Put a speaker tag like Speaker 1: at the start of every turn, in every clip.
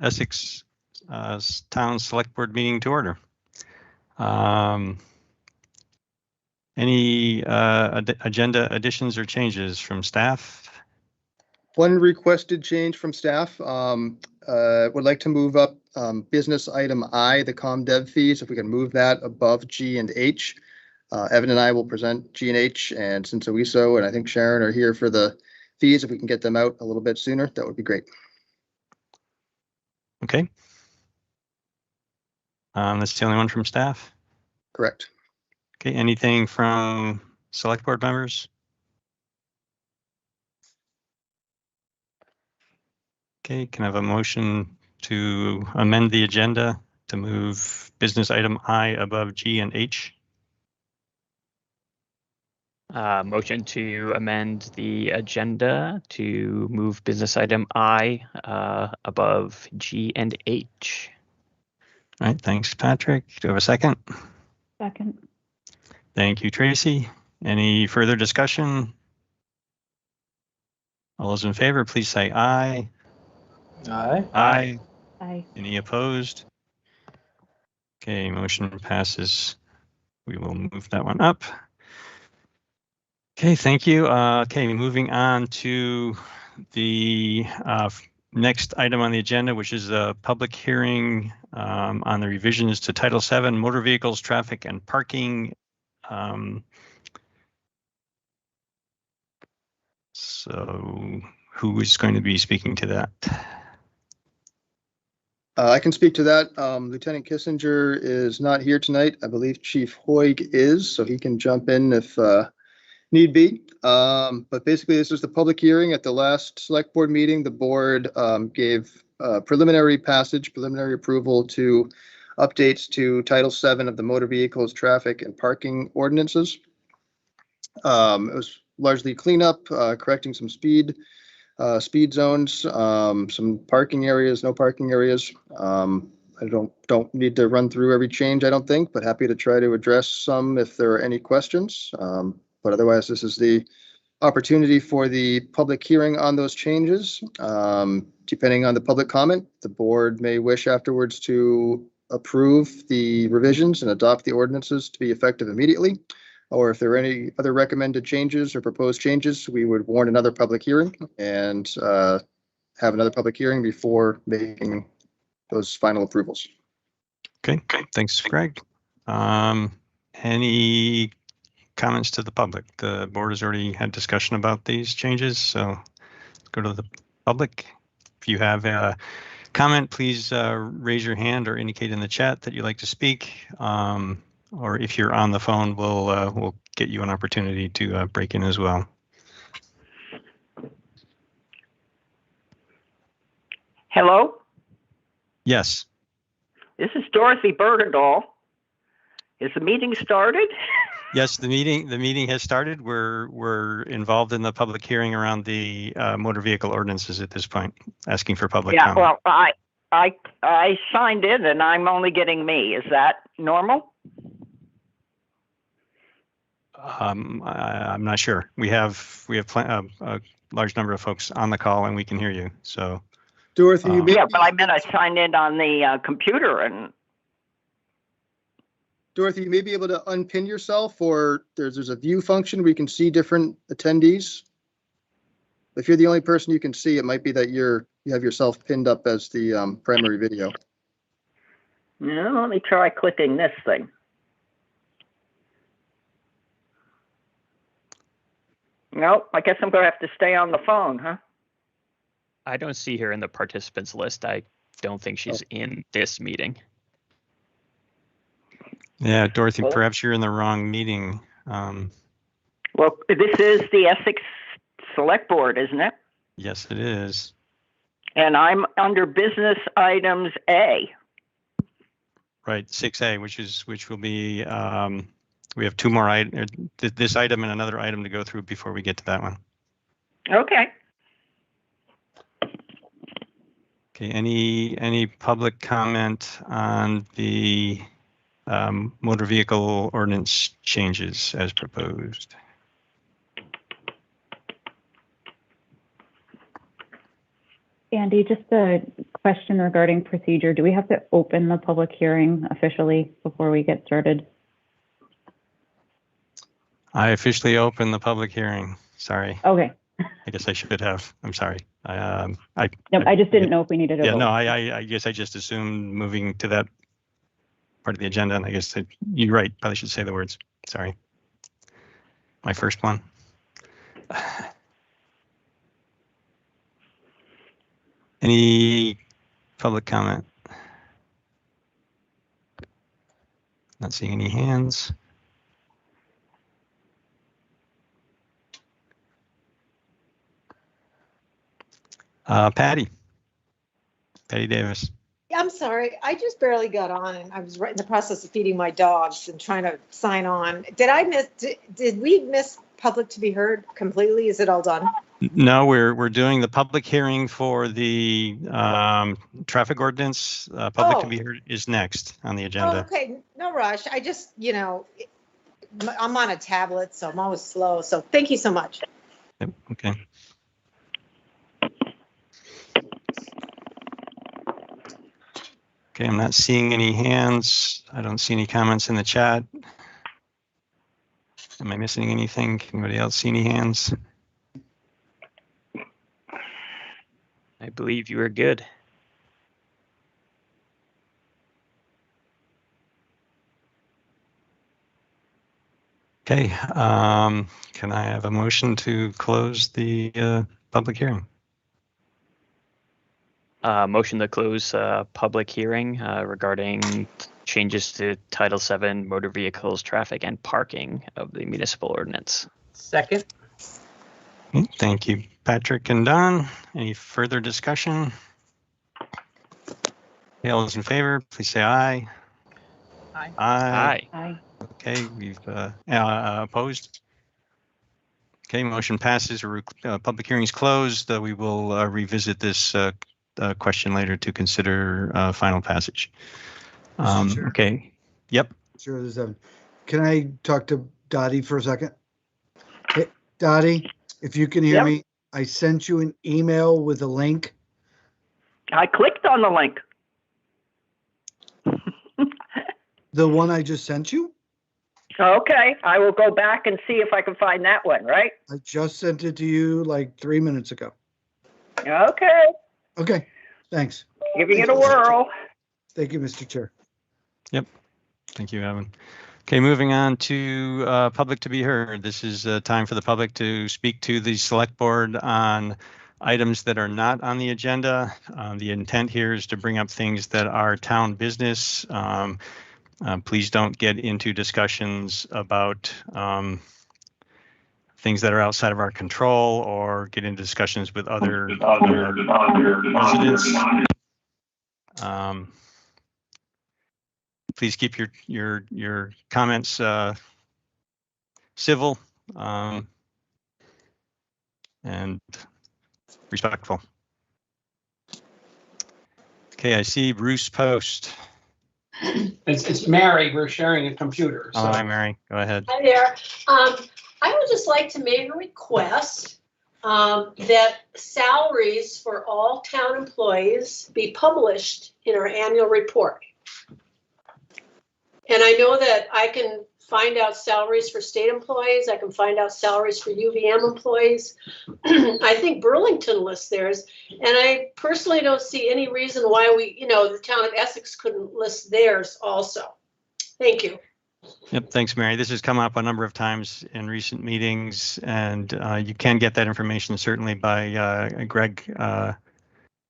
Speaker 1: Essex Town Select Board meeting to order. Any agenda additions or changes from staff?
Speaker 2: One requested change from staff. Would like to move up business item I, the comm dev fees, if we can move that above G and H. Evan and I will present G and H, and since Oiso and I think Sharon are here for the fees, if we can get them out a little bit sooner, that would be great.
Speaker 1: Okay. That's the only one from staff?
Speaker 2: Correct.
Speaker 1: Okay, anything from select board members? Okay, can I have a motion to amend the agenda to move business item I above G and H?
Speaker 3: Motion to amend the agenda to move business item I above G and H.
Speaker 1: All right, thanks, Patrick. Do you have a second?
Speaker 4: Second.
Speaker 1: Thank you, Tracy. Any further discussion? All those in favor, please say aye.
Speaker 5: Aye.
Speaker 1: Aye.
Speaker 4: Aye.
Speaker 1: Any opposed? Okay, motion passes. We will move that one up. Okay, thank you. Okay, moving on to the next item on the agenda, which is a public hearing on the revisions to Title VII, Motor Vehicles, Traffic and Parking. So who is going to be speaking to that?
Speaker 2: I can speak to that. Lieutenant Kissinger is not here tonight. I believe Chief Hoig is, so he can jump in if need be. But basically, this is the public hearing. At the last select board meeting, the board gave preliminary approval to updates to Title VII of the Motor Vehicles, Traffic and Parking Ordinances. It was largely cleanup, correcting some speed zones, some parking areas, no parking areas. I don't need to run through every change, I don't think, but happy to try to address some if there are any questions. But otherwise, this is the opportunity for the public hearing on those changes. Depending on the public comment, the board may wish afterwards to approve the revisions and adopt the ordinances to be effective immediately. Or if there are any other recommended changes or proposed changes, we would warn another public hearing and have another public hearing before making those final approvals.
Speaker 1: Okay, thanks, Greg. Any comments to the public? The board has already had discussion about these changes, so let's go to the public. If you have a comment, please raise your hand or indicate in the chat that you'd like to speak. Or if you're on the phone, we'll get you an opportunity to break in as well.
Speaker 6: Hello?
Speaker 1: Yes.
Speaker 6: This is Dorothy Bergendahl. Is the meeting started?
Speaker 1: Yes, the meeting has started. We're involved in the public hearing around the motor vehicle ordinances at this point, asking for public comment.
Speaker 6: Well, I signed in and I'm only getting me. Is that normal?
Speaker 1: I'm not sure. We have a large number of folks on the call and we can hear you. So,
Speaker 2: Dorothy, you
Speaker 6: yeah, but I meant I signed in on the computer and.
Speaker 2: Dorothy, you may be able to unpin yourself, or there's a view function where you can see different attendees. If you're the only person you can see, it might be that you have yourself pinned up as the primary video.
Speaker 6: Yeah, let me try clicking this thing. Nope, I guess I'm going to have to stay on the phone, huh?
Speaker 3: I don't see her in the participants list. I don't think she's in this meeting.
Speaker 1: Yeah, Dorothy, perhaps you're in the wrong meeting.
Speaker 6: Well, this is the Essex Selectboard, isn't it?
Speaker 1: Yes, it is.
Speaker 6: And I'm under business items A.
Speaker 1: Right, 6A, which will be, we have two more items, this item and another item to go through before we get to that one.
Speaker 6: Okay.
Speaker 1: Okay, any public comment on the motor vehicle ordinance changes as proposed?
Speaker 4: Andy, just a question regarding procedure. Do we have to open the public hearing officially before we get started?
Speaker 1: I officially open the public hearing. Sorry.
Speaker 4: Okay.
Speaker 1: I guess I should have. I'm sorry.
Speaker 4: Nope, I just didn't know if we needed a
Speaker 1: Yeah,
Speaker 4: vote.
Speaker 1: no, I guess I just assumed moving to that part of the agenda, and I guess you're right. Probably should say the words. Sorry. My first one. Any public comment? Not seeing any hands. Patty Davis.
Speaker 5: I'm sorry, I just barely got on and I was right in the process of feeding my dogs and trying to sign on. Did we miss public to be heard completely? Is it all done?
Speaker 1: No, we're doing the public hearing for the traffic ordinance. Public to be heard is next on the
Speaker 5: Oh,
Speaker 1: agenda.
Speaker 5: okay, no rush. I just, I'm on a tablet, so I'm always slow. So thank you so much.
Speaker 1: Yep, okay. Okay, I'm not seeing any hands. I don't see any comments in the chat. Am I missing anything? Can anybody else see any hands?
Speaker 3: I believe you are good.
Speaker 1: Okay, can I have a motion to close the public hearing?
Speaker 3: Motion to close public hearing regarding changes to Title VII Motor Vehicles, Traffic and Parking of the Municipal Ordinance.
Speaker 7: Second.
Speaker 1: Okay, thank you, Patrick and Don. Any further discussion? Okay, all those in favor, please say aye.
Speaker 7: Aye.
Speaker 1: Aye.
Speaker 4: Aye.
Speaker 1: Okay, we've opposed. Okay, motion passes. Public hearing is closed. We will revisit this question later to consider final passage.
Speaker 8: Mr. Chair.
Speaker 1: Okay. Yep.
Speaker 8: Sure, there's Evan. Can I talk to Dottie for a second? Hey, Dottie, if you can hear
Speaker 6: Yep.
Speaker 8: me, I sent you an email with a link.
Speaker 6: I clicked on the link.
Speaker 8: The one I just sent you?
Speaker 6: Okay, I will go back and see if I can find that one, right?
Speaker 8: I just sent it to you like 3 minutes ago.
Speaker 6: Okay,
Speaker 8: Okay, thanks.
Speaker 6: giving it a whirl.
Speaker 8: Thank you, Mr. Chair.
Speaker 1: Thank you, Evan. Okay, moving on to public to be heard. This is time for the public to speak to the select board on items that are not on the agenda. The intent here is to bring up things that are town business. Please don't get into discussions about things that are outside of our control or get into discussions with other residents. Please keep your comments civil and respectful. Okay, I see Bruce Post.
Speaker 7: It's Mary. We're sharing a computer. So.
Speaker 1: Oh, hi, Mary. Go ahead.
Speaker 9: Hi there. I would just like to make a request that salaries for all town employees be published in our annual report. And I know that I can find out salaries for state employees. I can find out salaries for UVM employees. I think Burlington lists theirs. And I personally don't see any reason why the town of Essex couldn't list theirs also. Thank you.
Speaker 1: Yep, thanks, Mary. This has come up a number of times in recent meetings, and you can get that information certainly by Greg.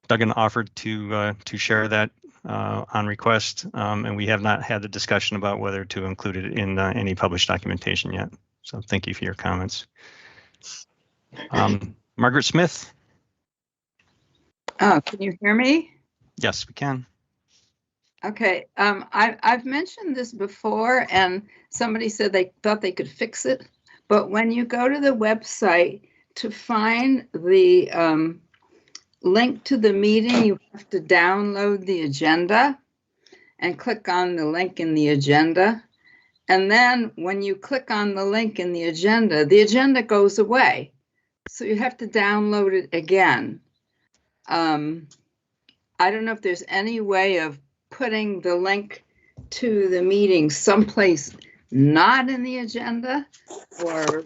Speaker 1: Duggan offered to share that on request, and we have not had the discussion about whether to include it in any published documentation yet. So thank you for your comments. Margaret Smith?
Speaker 10: Oh, can you hear me?
Speaker 1: Yes, we can.
Speaker 10: Okay, I've mentioned this before and somebody said they thought they could fix it. But when you go to the website to find the link to the meeting, you have to download the agenda and click on the link in the agenda. And then when you click on the link in the agenda goes away. So you have to download it again. I don't know if there's any way of putting the link to the meeting someplace not in the agenda, or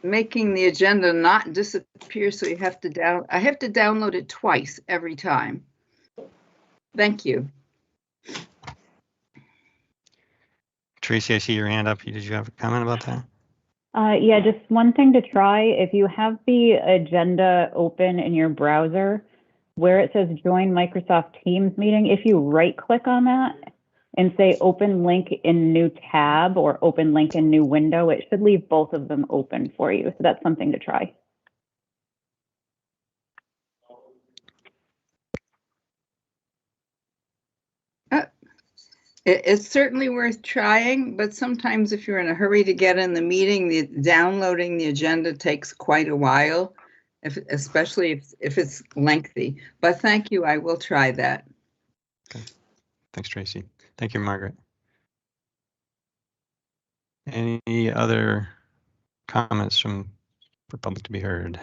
Speaker 10: making the agenda not disappear so you have to I have to download it twice every time. Thank you.
Speaker 1: Tracy, I see your hand up. Did you have a comment about that?
Speaker 4: Yeah, just one thing to try. If you have the agenda open in your browser, where it says join Microsoft Teams meeting, if you right click on that and say open link in new tab or open link in new window, it should leave both of them open for you. So that's something to try.
Speaker 10: It's certainly worth trying, but sometimes if you're in a hurry to get in the meeting, downloading the agenda takes quite a while, especially if it's lengthy. But thank you, I will try that.
Speaker 1: Okay. Thanks, Tracy. Thank you, Margaret. Any other comments for public to be heard?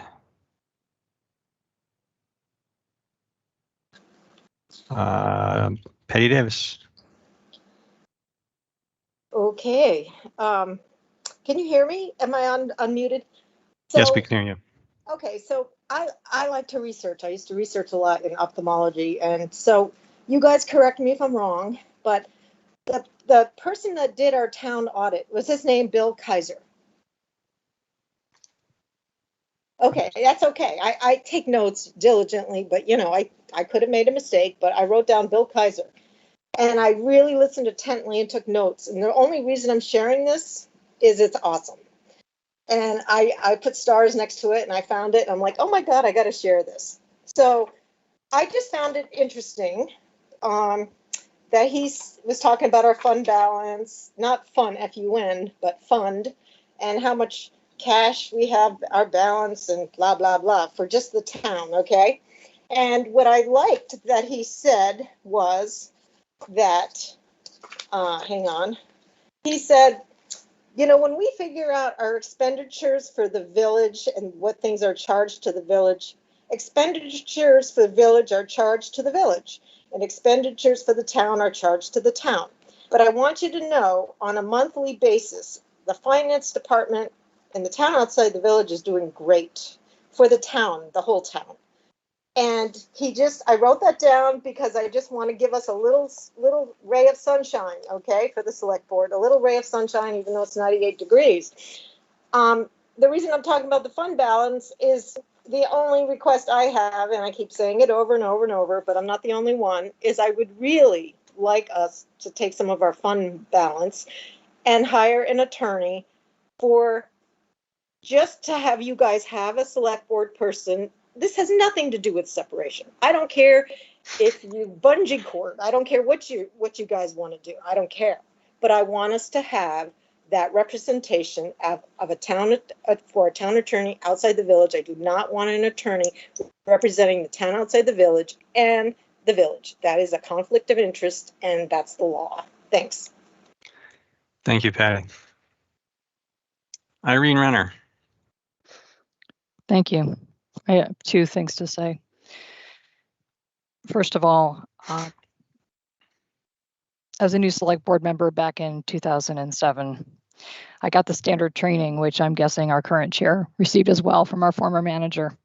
Speaker 1: Patty Davis.
Speaker 5: Okay. Can you hear me? Am I unmuted?
Speaker 1: Yes, we can hear you.
Speaker 5: Okay, so I like to research. I used to research a lot in ophthalmology, and so you guys correct me if I'm wrong, but the person that did our town audit, was his name Bill Kaiser? Okay, that's okay. I take notes diligently, but you know, I could have made a mistake, but I wrote down Bill Kaiser. And I really listened intently and took notes. And the only reason I'm sharing this is it's awesome. And I put stars next to it and I found it. And I'm like, oh my God, I got to share this. So I just found it interesting that he was talking about our fund balance, not fun, F-U-N, but fund, and how much cash we have, our balance, and blah, blah, blah, for just the town, okay? And what I liked that he said was that, hang on, he said, you know, when we figure out our expenditures for the village and what things are charged to the village, expenditures for the village are charged to the village, and expenditures for the town are charged to the town. But I want you to know, on a monthly basis, the finance department and the town outside the village is doing great for the town, the whole town. And I wrote that down because I just want to give us a little ray of sunshine, okay, for the select board, a little ray of sunshine, even though it's 98 degrees. The reason I'm talking about the fund balance is the only request I have, and I keep saying it over and over and over, but I'm not the only one, is I would really like us to take some of our fund balance and hire an attorney for just to have you guys have a select board person. This has nothing to do with separation. I don't care if you bungee cord. I don't care what you guys want to do. I don't care. But I want us to have that representation of a town for a town attorney outside the village. I do not want an attorney representing the town outside the village and the village. That is a conflict of interest, and that's the law. Thanks.
Speaker 1: Thank you, Patty. Irene Renner.
Speaker 11: Thank you. I have two things to say. First of all, as a new select board member back in 2007, I got the standard training, which I'm guessing our current chair received as well from our former manager.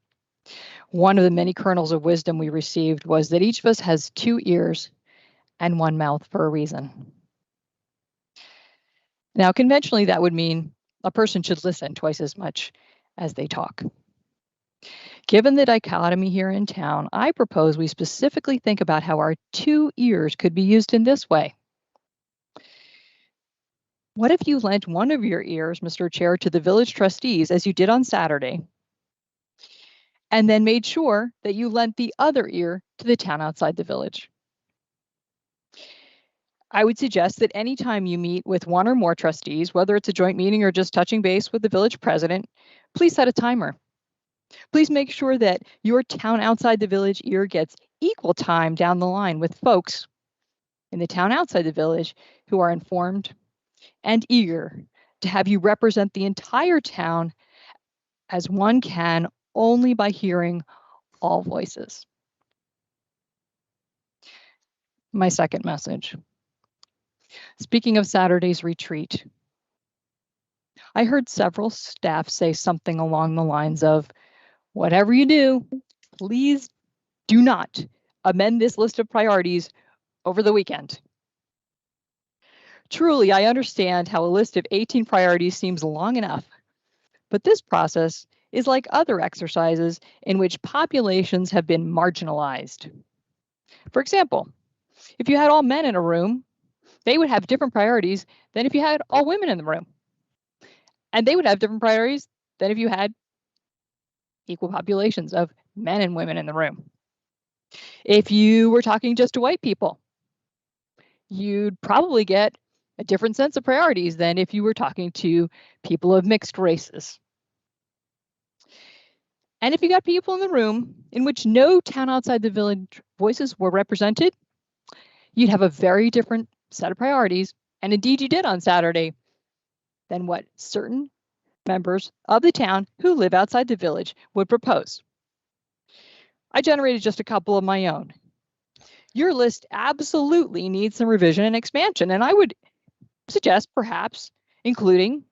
Speaker 11: One of the many kernels of wisdom we received was that each of us has 2 ears and 1 mouth for a reason. Now, conventionally, that would mean a person should listen twice as much as they talk. Given the dichotomy here in town, I propose we specifically think about how our 2 ears could be used in this way. What if you lent one of your ears, Mr. Chair, to the village trustees, as you did on Saturday, and then made sure that you lent the other ear to the town outside the village? I would suggest that anytime you meet with one or more trustees, whether it's a joint meeting or just touching base with the village president, please set a timer. Please make sure that your town outside the village ear gets equal time down the line with folks in the town outside the village who are informed and eager to have you represent the entire town as one can only by hearing all voices. My second message. Speaking of Saturday's retreat, I heard several staff say something along the lines of, whatever you do, please do not amend this list of priorities over the weekend. Truly, I understand how a list of 18 priorities seems long enough, but this process is like other exercises in which populations have been marginalized. For example, if you had all men in a room, they would have different priorities than if you had all women in the room. And they would have different priorities than if you had equal populations of men and women in the room. If you were talking just to white people, you'd probably get a different sense of priorities than if you were talking to people of mixed races. And if you got people in the room in which no town outside the village voices were represented, you'd have a very different set of priorities, and indeed you did on Saturday, than what certain members of the town who live outside the village would propose. I generated just a couple of my own. Your list absolutely needs some revision and expansion, and I would suggest perhaps including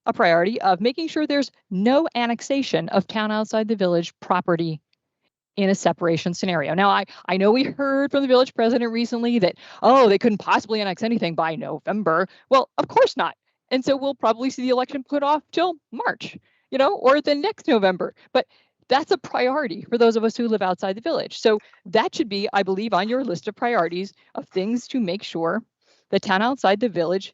Speaker 11: a priority of making sure there's no annexation of town outside the village property in a separation scenario. Now, I know we heard from the village president recently that, oh, they couldn't possibly annex anything by November. Well, of course not. And so we'll probably see the election put off till March, or the next November. But that's a priority for those of us who live outside the village. So that should be, I believe, on your list of priorities of things to make sure the town outside the village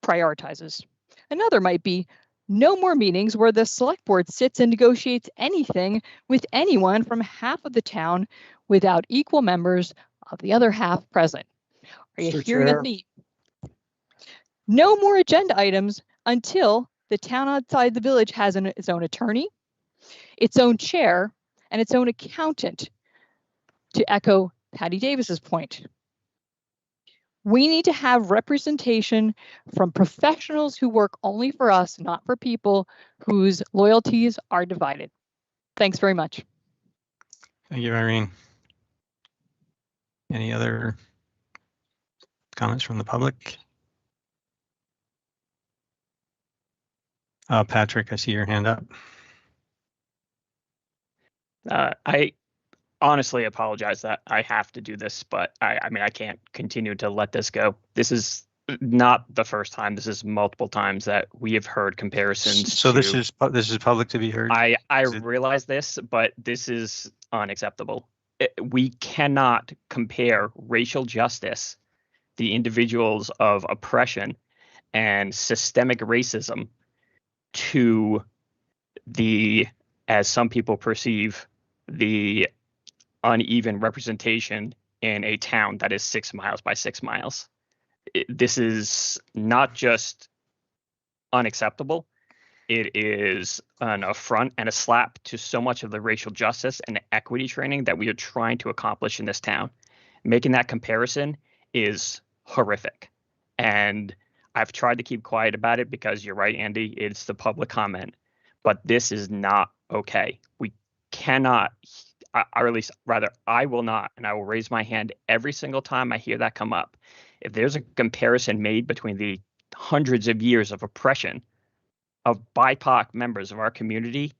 Speaker 11: prioritizes. Another might be no more meetings where the select board sits and negotiates anything with anyone from half of the town without equal members of the other half present. Are you hearing
Speaker 8: Chair.
Speaker 11: me? No more agenda items until the town outside the village has its own attorney, its own chair, and its own accountant, to echo Patty Davis's point. We need to have representation from professionals who work only for us, not for people whose loyalties are divided. Thanks very much.
Speaker 1: Thank you, Irene. Any other comments from the public? Patrick, I see your hand up.
Speaker 3: I honestly apologize that I have to do this, but I mean, I can't continue to let this go. This is not the first time. This is multiple times that we have heard comparisons.
Speaker 1: So this is public to be heard.
Speaker 3: I realize this, but this is unacceptable. We cannot compare racial justice, the individuals of oppression and systemic racism, to the, as some people perceive, the uneven representation in a town that is 6 miles by 6 miles. This is not just unacceptable. It is an affront and a slap to so much of the racial justice and equity training that we are trying to accomplish in this town. Making that comparison is horrific. And I've tried to keep quiet about it because you're right, Andy, it's the public comment. But this is not okay. We cannot, or at least rather, I will not, and I will raise my hand every single time I hear that come up. If there's a comparison made between the hundreds of years of oppression of BIPOC members of our community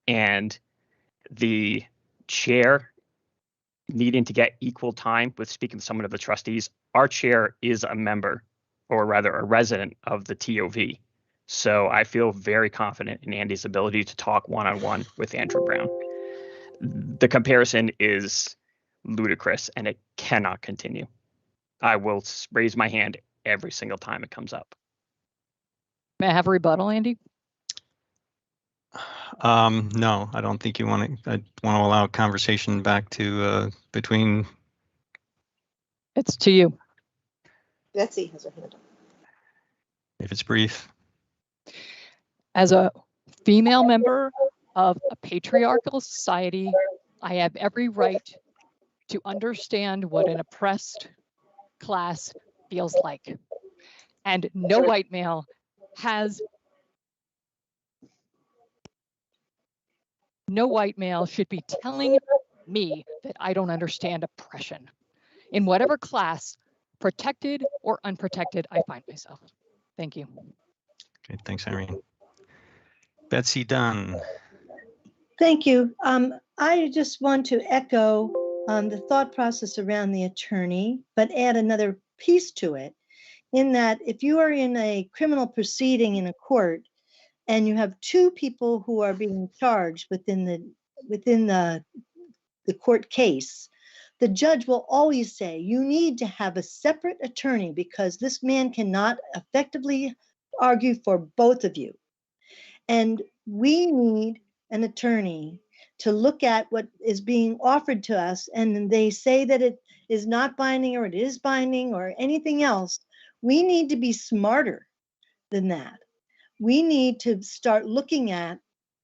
Speaker 3: and the chair needing to get equal time with speaking to someone of the trustees, our chair is a member, or rather a resident of the TOV. So I feel very confident in Andy's ability to talk one-on-one with Andrew Brown. The comparison is ludicrous and it cannot continue. I will raise my hand every single time it comes up.
Speaker 11: May I have a rebuttal, Andy?
Speaker 1: No, I don't think you want to. I want to allow conversation back to between.
Speaker 11: It's to you.
Speaker 5: Betsy has her hand up.
Speaker 1: If it's brief.
Speaker 11: As a female member of a patriarchal society, I have every right to understand what an oppressed class feels like. And no white male has no white male should be telling me that I don't understand oppression in whatever class, protected or unprotected, I find myself. Thank you.
Speaker 1: Okay, thanks, Irene. Betsy Dunn.
Speaker 12: Thank you. I just want to echo the thought process around the attorney, but add another piece to it, in that if you are in a criminal proceeding in a court and you have two people who are being charged within the court case, the judge will always say, you need to have a separate attorney because this man cannot effectively argue for both of you. And we need an attorney to look at what is being offered to us, and they say that it is not binding or it is binding or anything else. We need to be smarter than that. We need to start looking at,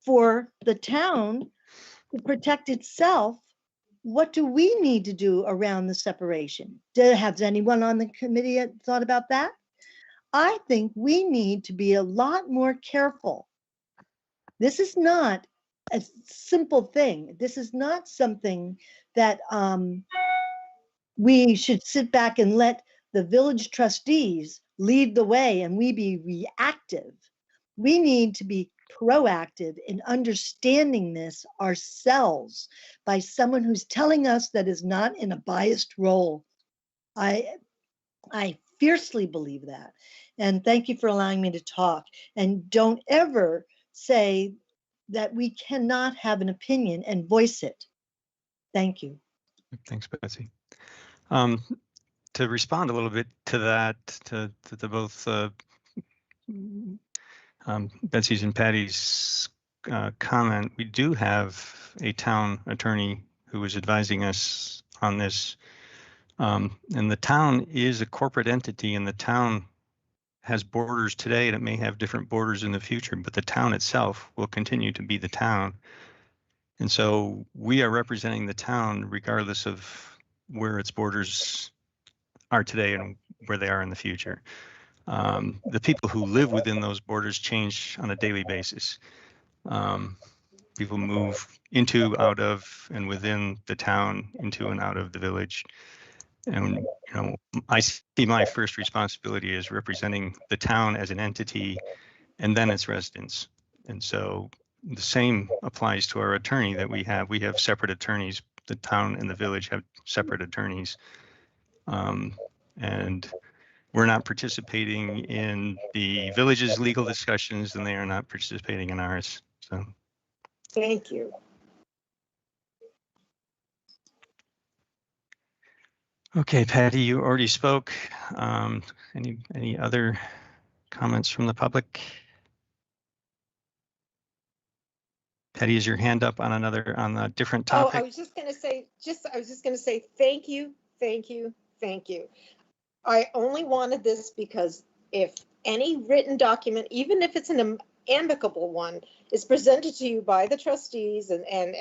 Speaker 12: for the town to protect itself, what do we need to do around the separation? Has anyone on the committee thought about that? I think we need to be a lot more careful. This is not a simple thing. This is not something that we should sit back and let the village trustees lead the way and we be reactive. We need to be proactive in understanding this ourselves by someone who's telling us that is not in a biased role. I fiercely believe that. And thank you for allowing me to talk. And don't ever say that we cannot have an opinion and voice it. Thank you.
Speaker 1: Thanks, Betsy. To respond a little bit to that, to both Betsy's and Patty's comment, we do have a town attorney who is advising us on this. And the town is a corporate entity, and the town has borders today, and it may have different borders in the future, but the town itself will continue to be the town. And so we are representing the town regardless of where its borders are today and where they are in the future. The people who live within those borders change on a daily basis. People move into, out of, and within the town, into and out of the village. And I see my first responsibility as representing the town as an entity and then its residents. And so the same applies to our attorney that we have. We have separate attorneys. The town and the village have separate attorneys. And we're not participating in the village's legal discussions, and they are not participating in ours. So
Speaker 5: Thank you.
Speaker 1: Okay, Patty, you already spoke. Any other comments from the public? Patty, is your hand up on a different topic?
Speaker 5: Oh, I was just going to say thank you. I only wanted this because if any written document, even if it's an amicable one, is presented to you by the trustees, and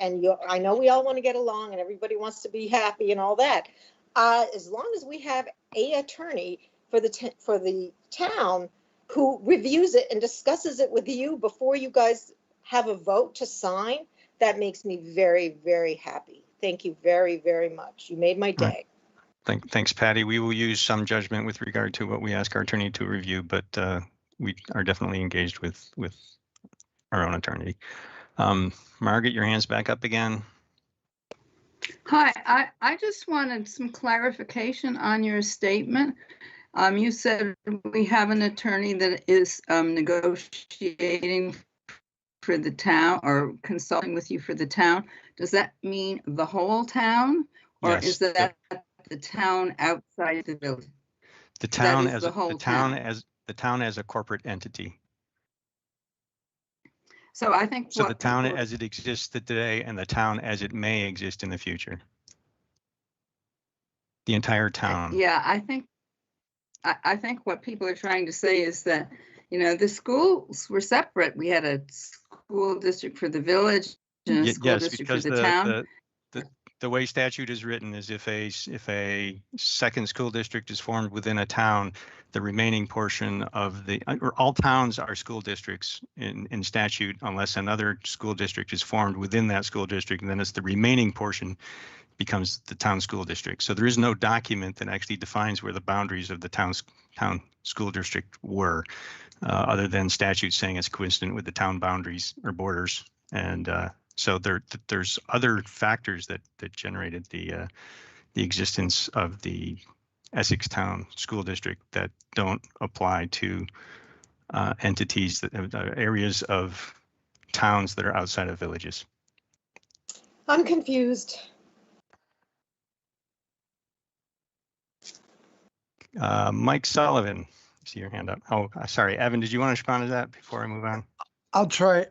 Speaker 5: I know we all want to get along and everybody wants to be happy and all that. As long as we have an attorney for the town who reviews it and discusses it with you before you guys have a vote to sign, that makes me very, very happy. Thank you very, very much. You made my day.
Speaker 1: Right. Thanks, Patty. We will use some judgment with regard to what we ask our attorney to review, but we are definitely engaged with our own attorney. Margaret, your hand's back up again.
Speaker 10: Hi, I just wanted some clarification on your statement. You said we have an attorney that is negotiating for the town or consulting with you for the town. Does that mean the whole town, or
Speaker 1: Yes.
Speaker 10: is that the town outside the village?
Speaker 1: The town
Speaker 10: as
Speaker 1: the town as a corporate entity.
Speaker 10: So I think
Speaker 1: So the town as it exists today and the town as it may exist in the future. The entire town.
Speaker 10: Yeah, I think what people are trying to say is that, the schools were separate. We had a school district for the village and a school district for the town.
Speaker 1: the way statute is written is if a second school district is formed within a town, the remaining portion of or all towns are school districts in statute unless another school district is formed within that school district, and then it's the remaining portion becomes the town school district. So there is no document that actually defines where the boundaries of the town school district were, other than statute saying it's coincident with the town boundaries or borders. And so there's other factors that generated the existence of the Essex Town School District that don't apply to entities that areas of towns that are outside of villages.
Speaker 5: I'm confused.
Speaker 1: Mike Sullivan, see your hand up. Oh, sorry, Evan, did you want to respond to that before I move on?
Speaker 8: I'll try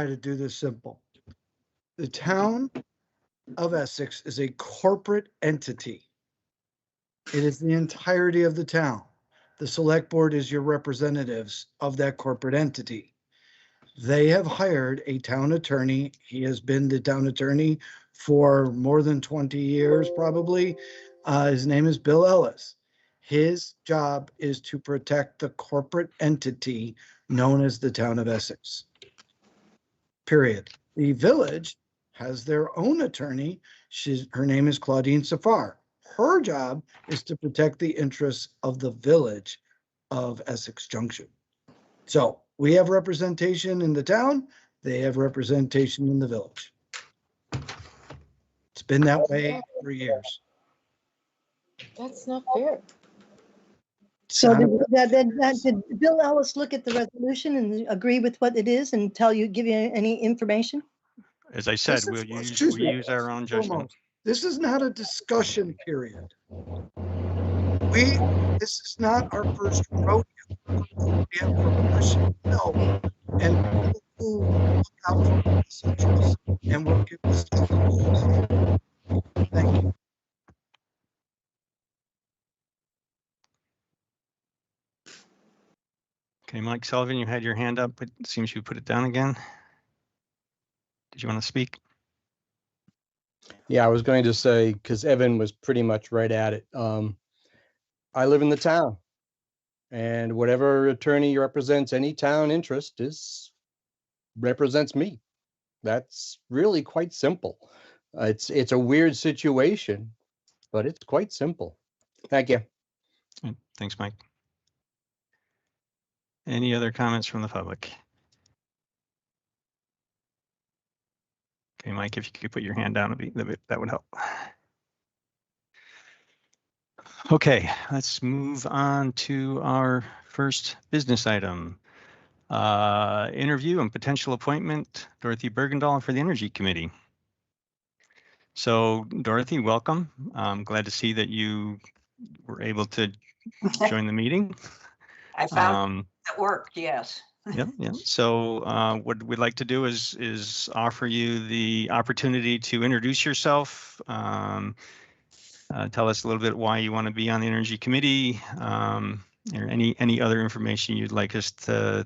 Speaker 8: to do this simple. The town of Essex is a corporate entity. It is the entirety of the town. The select board is your representatives of that corporate entity. They have hired a town attorney. He has been the town attorney for more than 20 years, probably. His name is Bill Ellis. His job is to protect the corporate entity known as the town of Essex. Period. The village has their own attorney. Her name is Claudine Safar. Her job is to protect the interests of the village of Essex Junction. So we have representation in the town. They have representation in the village. It's been that way for years.
Speaker 5: That's not fair.
Speaker 12: So did Bill Ellis look at the resolution and agree with what it is and give you any information?
Speaker 1: As I said, we use our own judgment.
Speaker 8: This is not a discussion period. This is not our first rodeo. We have permission to know, and people who look out for this interest and will give this to. Thank you.
Speaker 1: Okay, Mike Sullivan, you had your hand up, but it seems you put it down again. Did you want to speak?
Speaker 13: Yeah, I was going to say, because Evan was pretty much right at it. I live in the town, and whatever attorney represents any town interest represents me. That's really quite simple. It's a weird situation, but it's quite simple. Thank you.
Speaker 1: Thanks, Mike. Any other comments from the public? Okay, Mike, if you could put your hand down a bit, that would help. Okay, let's move on to our first business item. Interview and potential appointment, Dorothy Bergendahl for the Energy Committee. So, Dorothy, welcome. I'm glad to see that you were able to join the meeting.
Speaker 6: I found it worked, yes.
Speaker 1: Yep. So what we'd like to do is offer you the opportunity to introduce yourself, tell us a little bit why you want to be on the Energy Committee, or any other information you'd like us to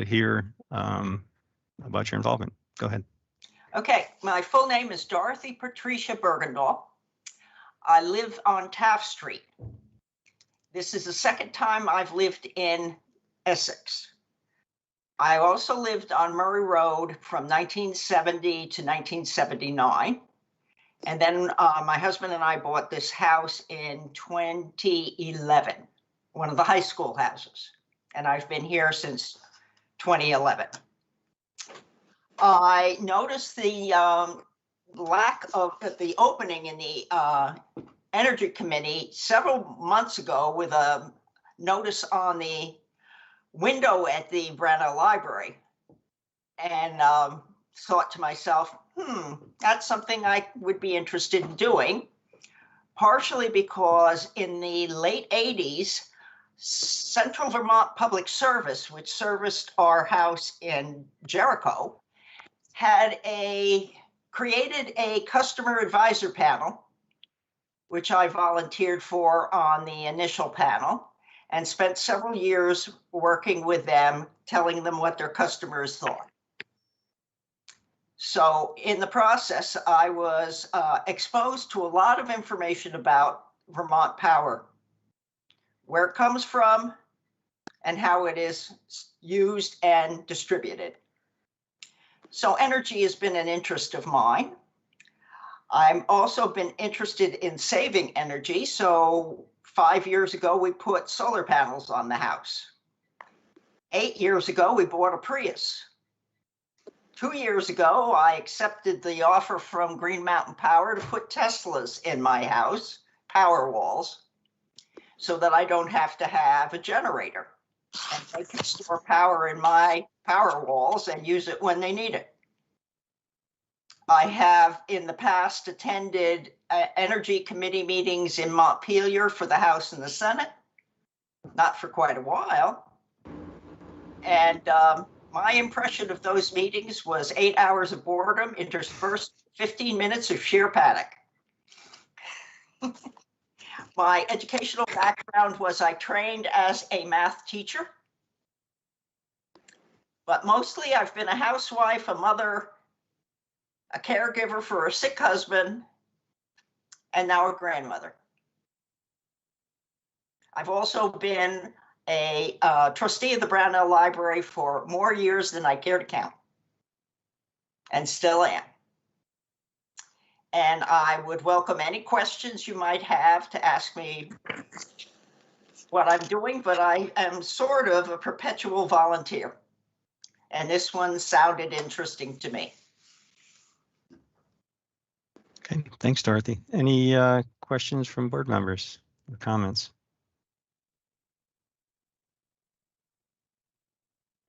Speaker 1: hear about your involvement. Go ahead.
Speaker 6: Okay, my full name is Dorothy Patricia Bergendahl. I live on Taft Street. This is the second time I've lived in Essex. I also lived on Murray Road from 1970 to 1979. And then my husband and I bought this house in 2011, one of the high school houses. And I've been here since 2011. I noticed the lack of the opening in the Energy Committee several months ago with a notice on the window at the Brana Library, and thought to myself, that's something I would be interested in doing, partially because in the late 80s, Central Vermont Public Service, which serviced our house in Jericho, had created a customer advisor panel, which I volunteered for on the initial panel, and spent several years working with them, telling them what their customers thought. So in the process, I was exposed to a lot of information about Vermont power, where it comes from, and how it is used and distributed. So energy has been an interest of mine. I've also been interested in saving energy. So 5 years ago, we put solar panels on the house. 8 years ago, we bought a Prius. 2 years ago, I accepted the offer from Green Mountain Power to put Teslas in my house, power walls, so that I don't have to have a generator. And they can store power in my power walls and use it when they need it. I have in the past attended energy committee meetings in Montpelier for the House and the Senate, not for quite a while. And my impression of those meetings was 8 hours of boredom interspersed 15 minutes of sheer panic. My educational background was I trained as a math teacher, but mostly I've been a housewife, a mother, a caregiver for a sick husband, and now a grandmother. I've also been a trustee of the Brownell Library for more years than I care to count, and still am. And I would welcome any questions you might have to ask me what I'm doing, but I am sort of a perpetual volunteer. And this one sounded interesting to me.
Speaker 1: Okay, thanks, Dorothy. Any questions from board members or comments?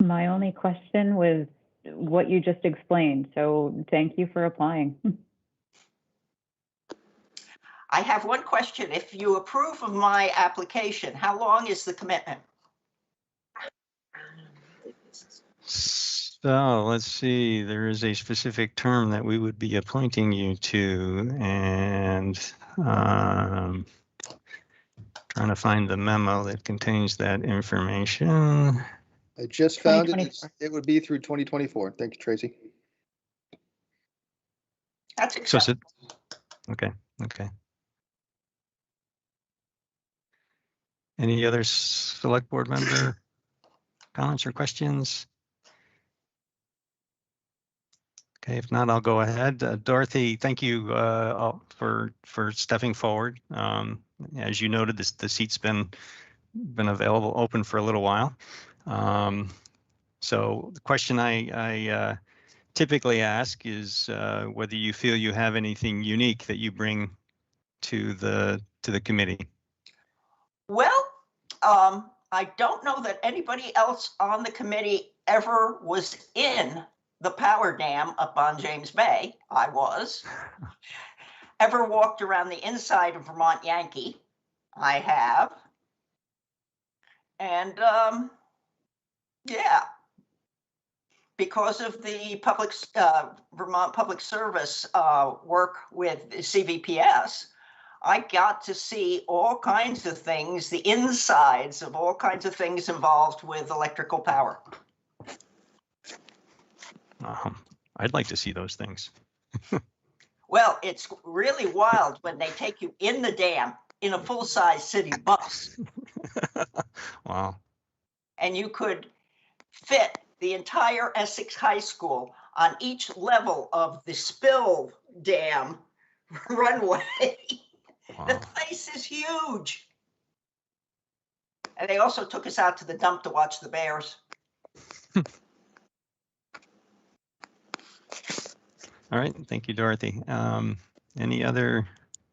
Speaker 4: My only question was what you just explained, so thank you for applying.
Speaker 6: I have one question. If you approve of my application, how long is the commitment?
Speaker 1: So let's see, there is a specific term that we would be appointing you to, and trying to find the memo that contains that information.
Speaker 2: I just found it.
Speaker 4: 2024.
Speaker 2: It would be through 2024. Thank you, Tracy.
Speaker 6: That's
Speaker 1: So
Speaker 6: acceptable.
Speaker 1: okay, okay. Any other select board member comments or questions? Okay, if not, I'll go ahead. Dorothy, thank you for stepping forward. As you noted, the seat's been available, open for a little while. So the question I typically ask is whether you feel you have anything unique that you bring to the committee.
Speaker 6: Well, I don't know that anybody else on the committee ever was in the power dam up on James Bay. I was. Ever walked around the inside of Vermont Yankee? I have. And yeah, because of the Vermont Public Service work with CVPS, I got to see all kinds of things, the insides of all kinds of things involved with electrical power.
Speaker 1: I'd like to see those things.
Speaker 6: Well, it's really wild when they take you in the dam in a full-size city bus.
Speaker 1: Wow.
Speaker 6: And you could fit the entire Essex High School on each level of the spill dam runway.
Speaker 1: Wow.
Speaker 6: The place is huge. And they also took us out to the dump to watch the bears.
Speaker 1: All right, thank you, Dorothy. Any other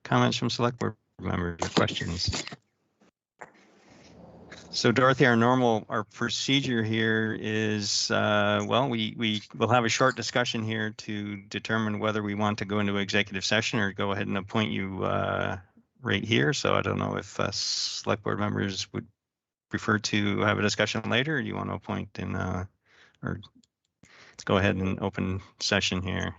Speaker 1: comments from select board members or questions? So Dorothy, our procedure here is, well, we will have a short discussion here to determine whether we want to go into executive session or go ahead and appoint you right here. So I don't know if select board members would prefer to have a discussion later, or do you want to appoint in, or let's go ahead and open session here.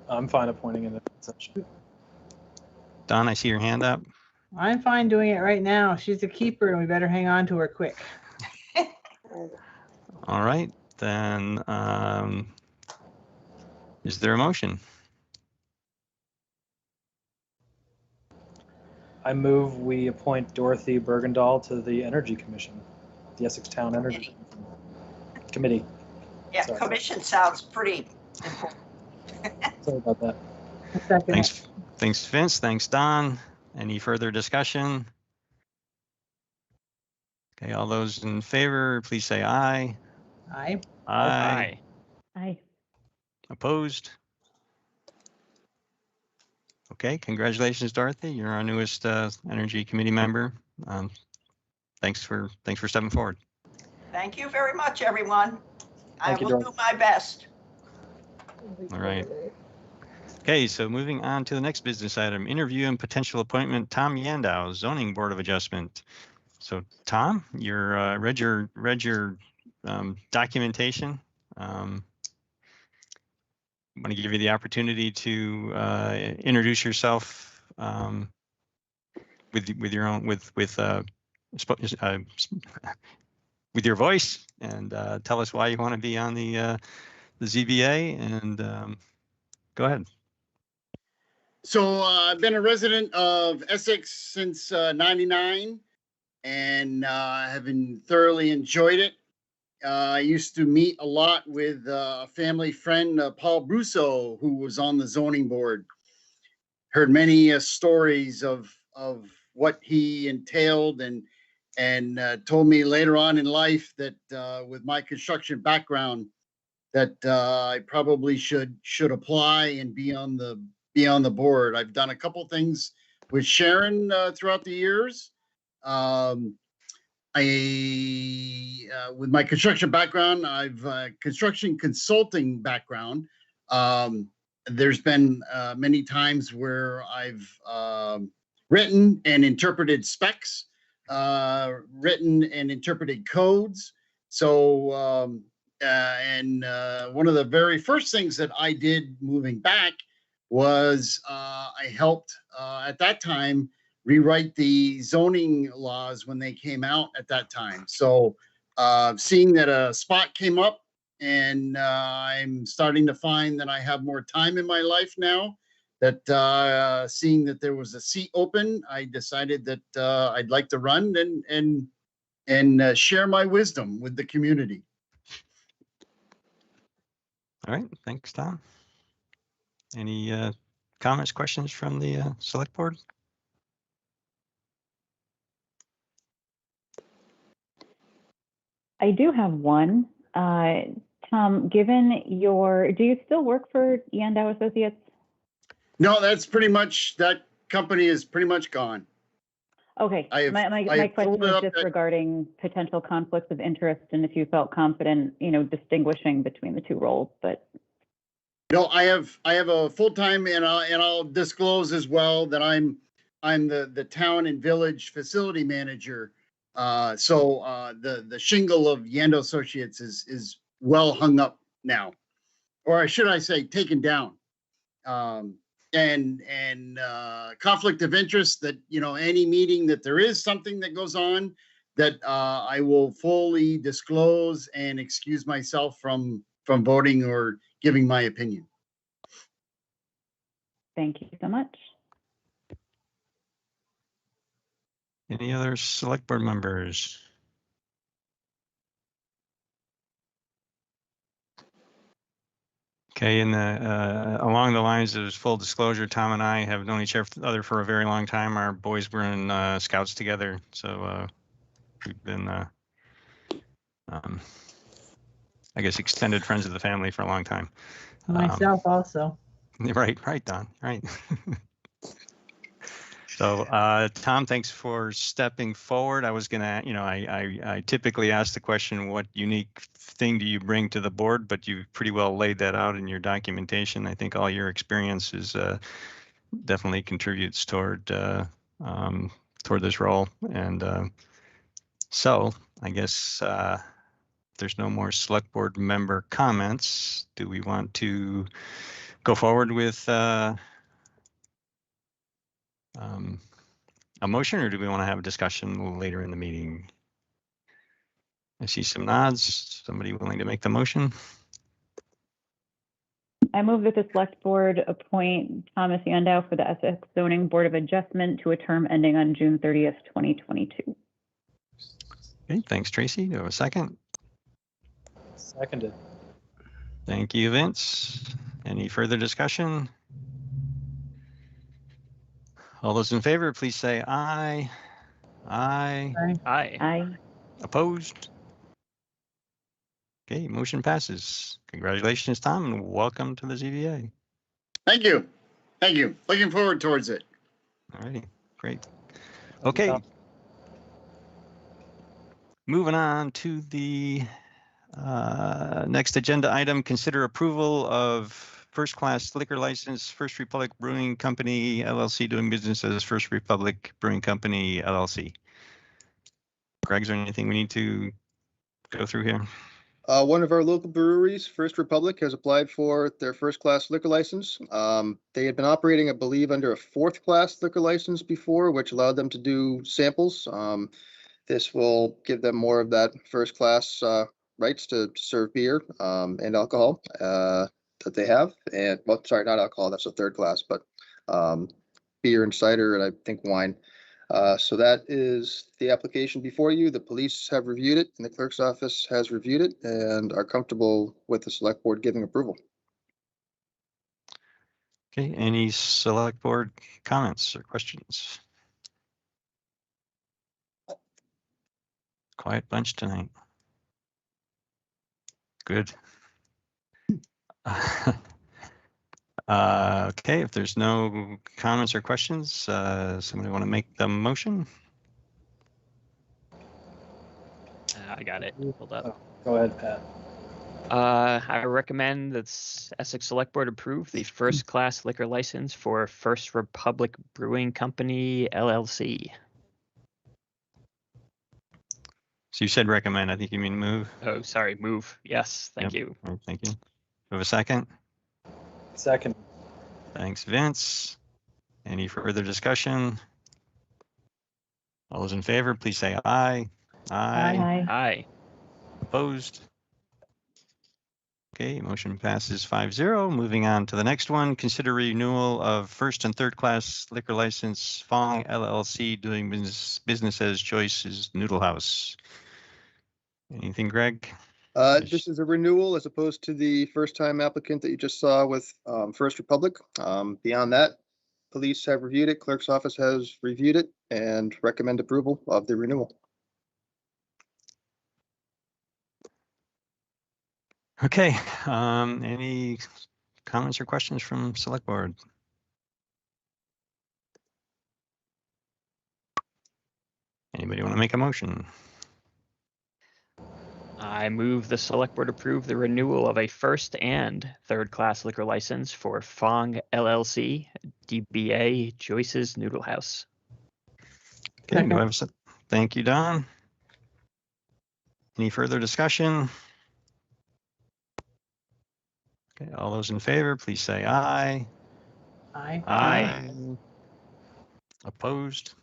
Speaker 14: I'm fine appointing in the session.
Speaker 1: Don, I see your hand up.
Speaker 15: I'm fine doing it right now. She's a keeper and we better hang on to her quick.
Speaker 1: All right, then, is there a motion?
Speaker 14: I move we appoint Dorothy Bergendahl to the Energy Commission, the Essex Town Energy Committee.
Speaker 6: Yeah,
Speaker 14: Sorry.
Speaker 6: commission sounds pretty important.
Speaker 14: Sorry about that.
Speaker 1: Thanks, Vince. Thanks, Don. Any further discussion? Okay, all those in favor, please say aye.
Speaker 15: Aye.
Speaker 1: Aye.
Speaker 4: Aye.
Speaker 1: Opposed? Okay, congratulations, Dorothy. You're our newest Energy Committee member. Thanks for stepping forward.
Speaker 6: Thank you very much, everyone. I
Speaker 14: Thank you,
Speaker 6: will do
Speaker 14: Dorothy.
Speaker 6: my best.
Speaker 1: All right. Okay, so moving on to the next business item, interview and potential appointment, Tom Yandow, Zoning Board of Adjustment. So Tom, you're read your documentation. I'm going to give you the opportunity to introduce yourself with your own with your voice, and tell us why you want to be on the ZBA, and go ahead.
Speaker 16: So I've been a resident of Essex since '99, and have been thoroughly enjoyed it. I used to meet a lot with a family friend, Paul Brusso, who was on the zoning board. Heard many stories of what he entailed, and told me later on in life that with my construction background, that I probably should apply and be on the board. I've done a couple things with Sharon throughout the years. With my construction background, I've construction consulting background. There's been many times where I've written and interpreted specs, written and interpreted codes. So, and one of the very first things that I did moving back was I helped at that time rewrite the zoning laws when they came out at that time. So seeing that a spot came up, and I'm starting to find that I have more time in my life now, that seeing that there was a seat open, I decided that I'd like to run and share my wisdom with the community.
Speaker 1: All right, thanks, Tom. Any comments, questions from the select board?
Speaker 4: I do have one. Tom, given do you still work for Yandow Associates?
Speaker 16: No, that company is pretty much gone.
Speaker 4: Okay, my question was just regarding potential conflicts of interest, and if you felt confident, distinguishing between the two roles, but.
Speaker 16: No, I have a full-time, and I'll disclose as well that I'm the town and village facility manager. So the shingle of Yandow Associates is well hung up now, or should I say taken down. And conflict of interest, that any meeting that there is something that goes on, that I will fully disclose and excuse myself from voting or giving my opinion.
Speaker 4: Thank you so much.
Speaker 1: Any other select board members? Okay, and along the lines of full disclosure, Tom and I have known each other for a very long time. Our boys were in Scouts together, so we've been, I guess, extended friends of the family for a long time.
Speaker 15: Myself also.
Speaker 1: Right, Don, right. So, Tom, thanks for stepping forward. I was gonna, I typically ask the question, what unique thing do you bring to the board? But you pretty well laid that out in your documentation. I think all your experiences definitely contributes toward this role. And so, I guess there's no more select board member comments. Do we want to go forward with a motion, or do we want to have a discussion later in the meeting? I see some nods. Somebody willing to make the motion?
Speaker 4: I move that the select board appoint Thomas Yandow for the Essex Zoning Board of Adjustment to a term ending on June 30th, 2022.
Speaker 1: Okay, thanks, Tracy. Do I have a second?
Speaker 14: Seconded.
Speaker 1: Thank you, Vince. Any further discussion? All those in favor, please say aye. Aye.
Speaker 3: Aye.
Speaker 4: Aye.
Speaker 1: Opposed? Okay, motion passes. Congratulations, Tom, and welcome to the ZBA.
Speaker 16: Thank you. Thank you. Looking forward towards it.
Speaker 1: All righty, great. Okay. Moving on to the next agenda item, consider approval of first-class liquor license, First Republic Brewing Company, LLC, doing business as First Republic Brewing Company, LLC. Greg, is there anything we need to go through here?
Speaker 2: One of our local breweries, First Republic, has applied for their first-class liquor license. They had been operating, I believe, under a fourth-class liquor license before, which allowed them to do samples. This will give them more of that first-class rights to serve beer and alcohol that they have. And, well, sorry, not alcohol, that's a third class, but beer and cider and I think wine. So that is the application before you. The police have reviewed it and the clerk's office has reviewed it and are comfortable with the select board giving approval.
Speaker 1: Okay, any select board comments or questions? Quiet bunch tonight. Good. Okay, if there's no comments or questions, somebody want to make the motion?
Speaker 3: I got it. Hold up.
Speaker 14: Oh, go ahead, Pat.
Speaker 3: I recommend that Essex Select Board approve the first-class liquor license for First Republic Brewing Company, LLC.
Speaker 1: So you said recommend, I think you mean move.
Speaker 3: Oh, sorry, move. Yes, thank you.
Speaker 1: All right, thank you. Do we have a second?
Speaker 14: Second.
Speaker 1: Thanks, Vince. Any further discussion? All those in favor, please say aye.
Speaker 4: Aye.
Speaker 3: Aye.
Speaker 1: Opposed? Okay, motion passes 5-0. Moving on to the next one, consider renewal of first and third class liquor license, Fong LLC, doing business as Joyce's Noodle House. Anything, Greg?
Speaker 2: This is a renewal as opposed to the first time applicant that you just saw with First Republic. Beyond that, police have reviewed it, clerk's office has reviewed it and recommend approval of the renewal.
Speaker 1: Okay, any comments or questions from select board? Anybody want to make a motion?
Speaker 3: I move the select board approve the renewal of a first and third class liquor license for Fong LLC, DBA Joyce's Noodle House.
Speaker 1: Okay, do I have a thank you, Don. Any further discussion? Okay, all those in favor, please say aye.
Speaker 15: Aye.
Speaker 3: Aye.
Speaker 1: Opposed?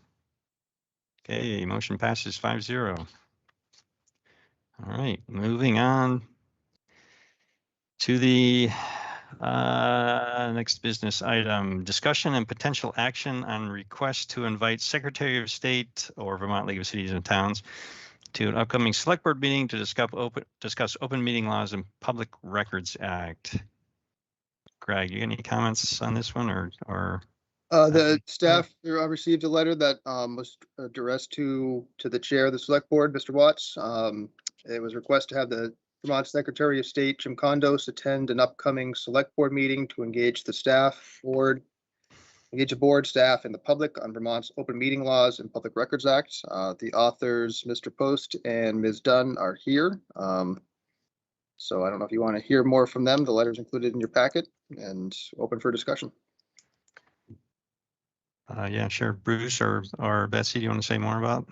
Speaker 1: Okay, motion passes 5-0. All right, moving on to the next business item, discussion and potential action on request to invite Secretary of State or Vermont League of Cities and Towns to an upcoming select board meeting to discuss open meeting laws and Public Records Act. Greg, you got any comments on this one or?
Speaker 2: The staff received a letter that was addressed to the chair of the select board, Mr. Watts. It was a request to have the Vermont Secretary of State, Jim Condos, attend an upcoming select board meeting to engage the board, staff, and the public on Vermont's open meeting laws and Public Records Act. The authors, Mr. Post and Ms. Dunn, are here. So I don't know if you want to hear more from them. The letter's included in your packet and open for discussion.
Speaker 1: Yeah, sure. Bruce or Betsy, do you want to say more about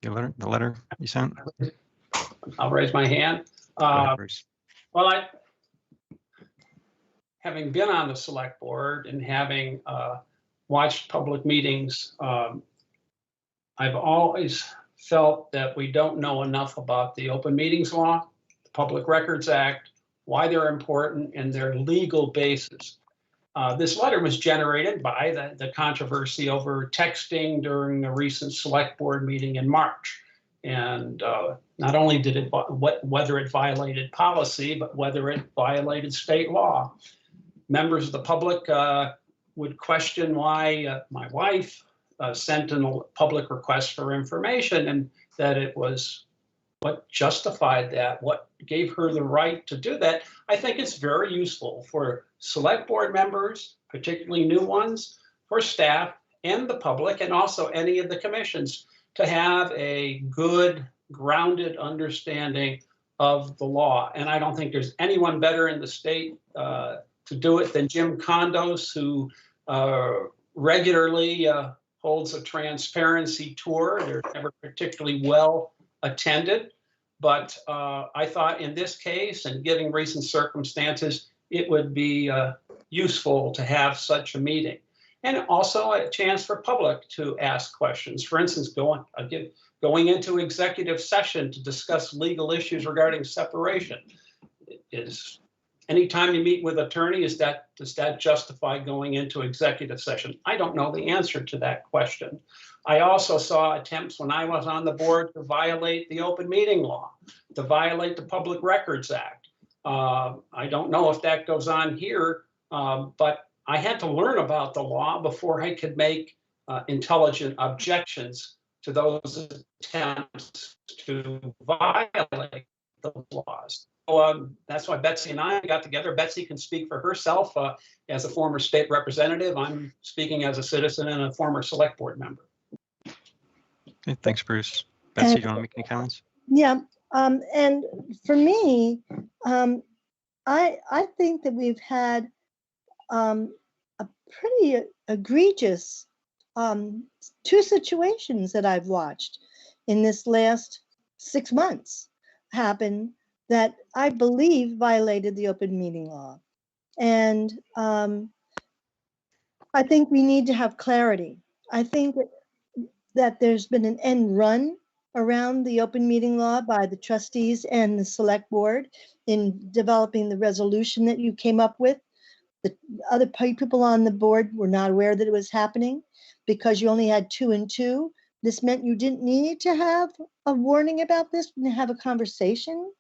Speaker 1: the letter you sent?
Speaker 7: I'll raise my hand.
Speaker 1: Go ahead, Bruce.
Speaker 7: Well, having been on the select board and having watched public meetings, I've always felt that we don't know enough about the Open Meetings Law, the Public Records Act, why they're important, and their legal basis. This letter was generated by the controversy over texting during a recent select board meeting in March. And not only did it, whether it violated policy, but whether it violated state law. Members of the public would question why my wife sent in a public request for information, and that it was what justified that, what gave her the right to do that. I think it's very useful for select board members, particularly new ones, for staff and the public, and also any of the commissions, to have a good, grounded understanding of the law. And I don't think there's anyone better in the state to do it than Jim Condos, who regularly holds a transparency tour. They're never particularly well attended, but I thought in this case, and given recent circumstances, it would be useful to have such a meeting. And also a chance for public to ask questions. For instance, going into executive session to discuss legal issues regarding separation. Is anytime you meet with attorney, does that justify going into executive session? I don't know the answer to that question. I also saw attempts when I was on the board to violate the open meeting law, to violate the Public Records Act. I don't know if that goes on here, but I had to learn about the law before I could make intelligent objections to those attempts to violate the laws. So, that's why Betsy and I got together. Betsy can speak for herself as a former state representative. I'm speaking as a citizen and a former select board member.
Speaker 1: Okay, thanks, Bruce. Betsy, do you want to make any comments?
Speaker 12: Yeah, and for me, I think that we've had a pretty egregious two situations that I've watched in this last 6 months happen that I believe violated the open meeting law. And I think we need to have clarity. I think that there's been an end run around the open meeting law by the trustees and the select board in developing the resolution that you came up with. The other people on the board were not aware that it was happening because you only had 2 and 2. This meant you didn't need to have a warning about this and have a conversation.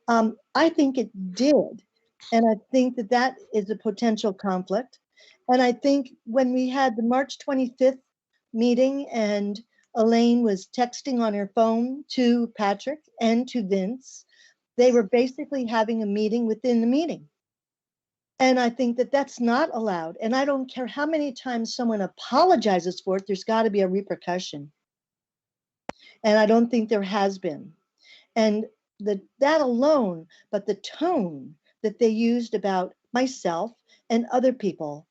Speaker 12: I think it did. And I think that that is a potential conflict. And I think when we had the March 25th meeting and Elaine was texting on her phone to Patrick and to Vince, they were basically having a meeting within the meeting. And I think that that's not allowed. And I don't care how many times someone apologizes for it, there's got to be a repercussion. And I don't think there has been. And that alone, but the tone that they used about myself and other people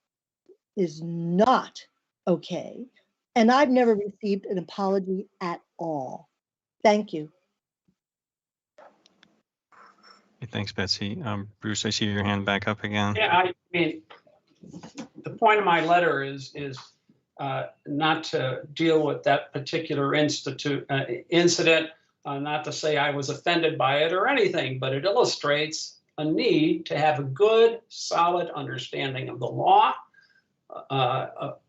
Speaker 12: is not okay. And I've never received an apology at all. Thank you.
Speaker 1: Thanks, Betsy. Bruce, I see your hand back up again.
Speaker 7: Yeah, I mean, the point of my letter is not to deal with that particular incident, not to say I was offended by it or anything, but it illustrates a need to have a good, solid understanding of the law,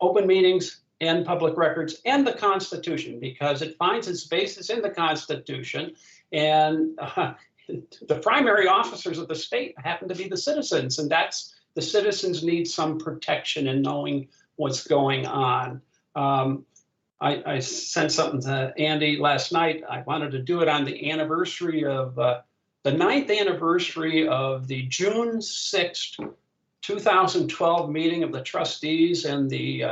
Speaker 7: open meetings, and public records, and the Constitution, because it finds its basis in the Constitution. And the primary officers of the state happen to be the citizens, and that's the citizens need some protection in knowing what's going on. I sent something to Andy last night. I wanted to do it on the anniversary of the 9th anniversary of the June 6th, 2012 meeting of the trustees and the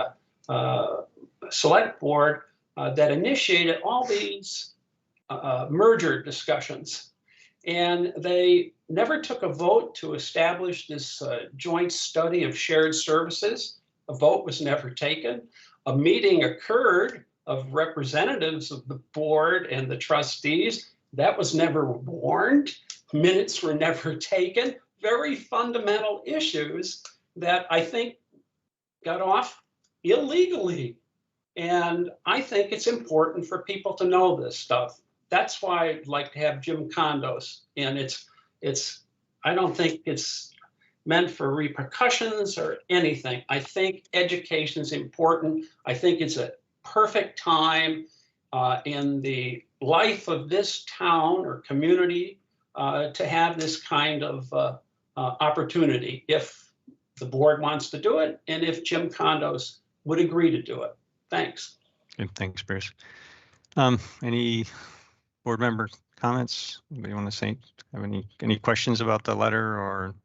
Speaker 7: select board that initiated all these merger discussions. And they never took a vote to establish this joint study of shared services. A vote was never taken. A meeting occurred of representatives of the board and the trustees. That was never warned. Minutes were never taken. Very fundamental issues that I think got off illegally. And I think it's important for people to know this stuff. That's why I'd like to have Jim Condos. And I don't think it's meant for repercussions or anything. I think education is important. I think it's a perfect time in the life of this town or community to have this kind of opportunity if the board wants to do it and if Jim Condos would agree to do it. Thanks.
Speaker 1: Good, thanks, Bruce. Any board member comments? Anybody want to say, have any questions about the letter or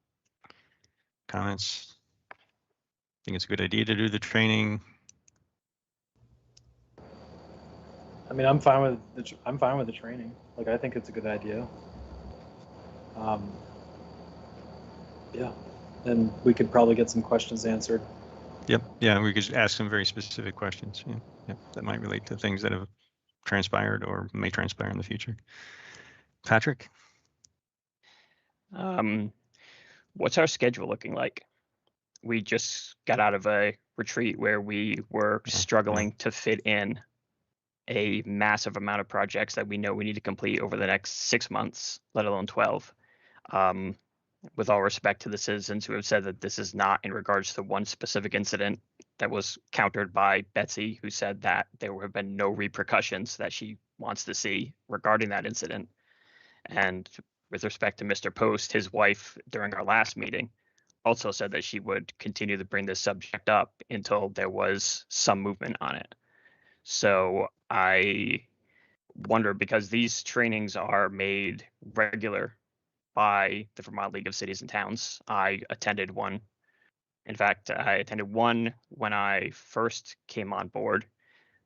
Speaker 1: comments? I think it's a good idea to do the training.
Speaker 14: I mean, I'm fine with the training. Like, I think it's a good idea. Yeah, and we could probably get some questions answered.
Speaker 1: Yep. Yeah, we could ask some very specific questions. Yeah, yep, that might relate to things that have transpired or may transpire in the future. Patrick?
Speaker 3: What's our schedule looking like? We just got out of a retreat where we were struggling to fit in a massive amount of projects that we know we need to complete over the next 6 months, let alone 12. With all respect to the citizens who have said that this is not in regards to one specific incident, that was countered by Betsy, who said that there have been no repercussions that she wants to see regarding that incident. And with respect to Mr. Post, his wife, during our last meeting, also said that she would continue to bring this subject up until there was some movement on it. So I wonder, because these trainings are made regular by the Vermont League of Cities and Towns. I attended one. In fact, I attended one when I first came on board,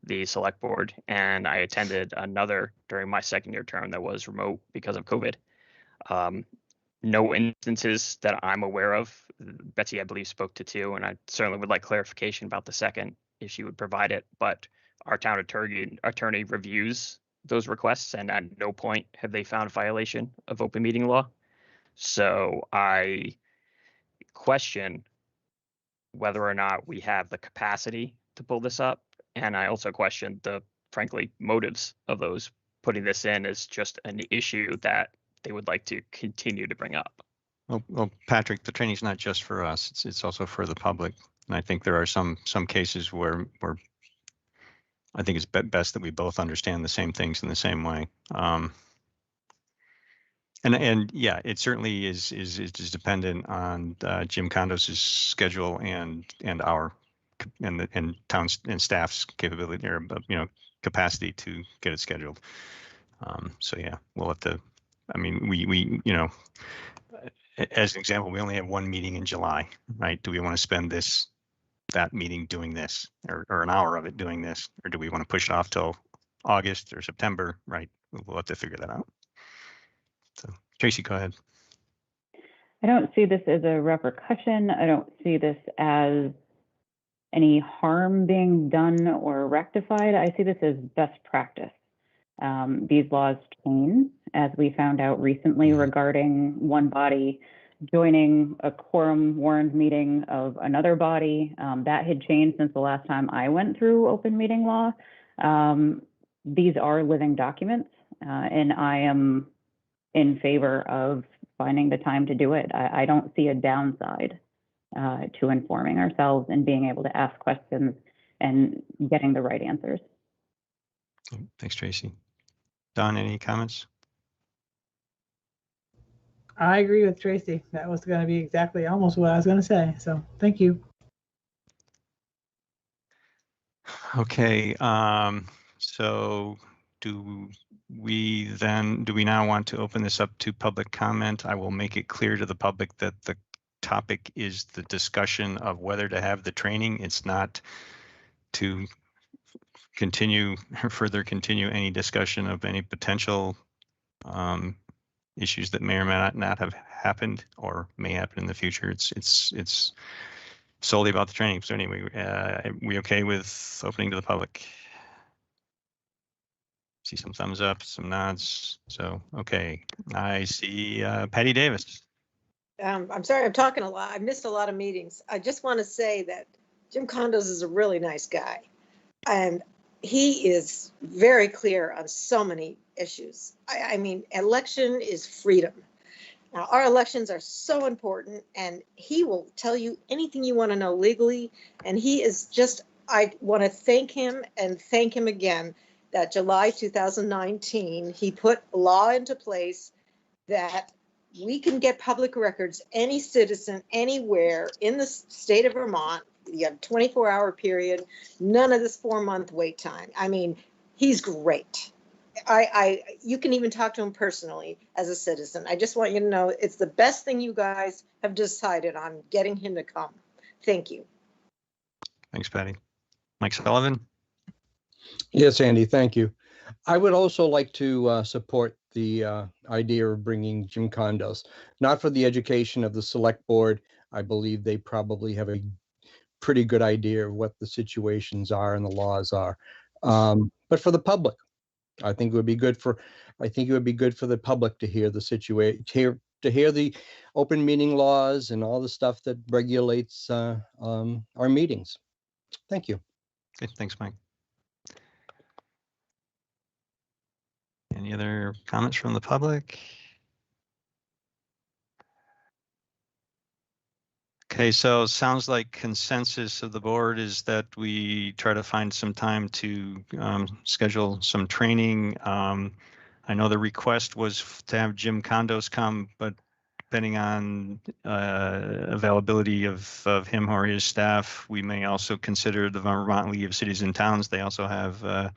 Speaker 3: the select board, and I attended another during my second year term that was remote because of COVID. No instances that I'm aware of. Betsy, I believe, spoke to 2, and I certainly would like clarification about the second if she would provide it. But our town attorney reviews those requests, and at no point have they found a violation of open meeting law. So I question whether or not we have the capacity to pull this up. And I also question the, frankly, motives of those putting this in as just an issue that they would like to continue to bring up.
Speaker 1: Well, Patrick, the training's not just for us, it's also for the public. And I think there are some cases where I think it's best that we both understand the same things in the same way. And yeah, it certainly is dependent on Jim Condos' schedule and our and towns and staff's capability or capacity to get it scheduled. So yeah, we'll have to. I mean, we as an example, we only have one meeting in July, right? Do we want to spend that meeting doing this, or an hour of it doing this, or do we want to push it off till August or September? Right, we'll have to figure that out. So Tracy, go ahead.
Speaker 4: I don't see this as a repercussion. I don't see this as any harm being done or rectified. I see this as best practice. These laws change, as we found out recently regarding one body joining a quorum warned meeting of another body. That had changed since the last time I went through open meeting law. These are living documents, and I am in favor of finding the time to do it. I don't see a downside to informing ourselves and being able to ask questions and getting the right answers.
Speaker 1: Thanks, Tracy. Don, any comments?
Speaker 15: I agree with Tracy. That was going to be exactly almost what I was going to say. So thank you.
Speaker 1: Okay. So do we now want to open this up to public comment? I will make it clear to the public that the topic is the discussion of whether to have the training. It's not to further continue any discussion of any potential issues that may or may not have happened or may happen in the future. It's solely about the training. So anyway, we okay with opening to the public? See some thumbs up, some nods. So, okay. I see Patty Davis.
Speaker 5: I'm sorry, I'm talking a lot. I missed a lot of meetings. I just want to say that Jim Condos is a really nice guy. And he is very clear on so many issues. I mean, election is freedom. Now, our elections are so important, and he will tell you anything you want to know legally. And he is just, I want to thank him and thank him again that July 2019, he put law into place that we can get public records, any citizen, anywhere in the state of Vermont. You have a 24-hour period, none of this 4-month wait time. I mean, he's great. You can even talk to him personally as a citizen. I just want you to know it's the best thing you guys have decided on, getting him to come. Thank you.
Speaker 1: Thanks, Patty. Mike Sullivan?
Speaker 13: Yes, Andy, thank you. I would also like to support the idea of bringing Jim Condos, not for the education of the select board. I believe they probably have a pretty good idea of what the situations are and the laws are, but for the public. I think it would be good for the public to hear the situation, to hear the open meeting laws and all the stuff that regulates our meetings. Thank you.
Speaker 1: Okay, thanks, Mike. Any other comments from the public? Okay, so it sounds like consensus of the board is that we try to find some time to schedule some training. I know the request was to have Jim Condos come, but depending on availability of him or his staff, we may also consider the Vermont League of Cities and Towns. They also have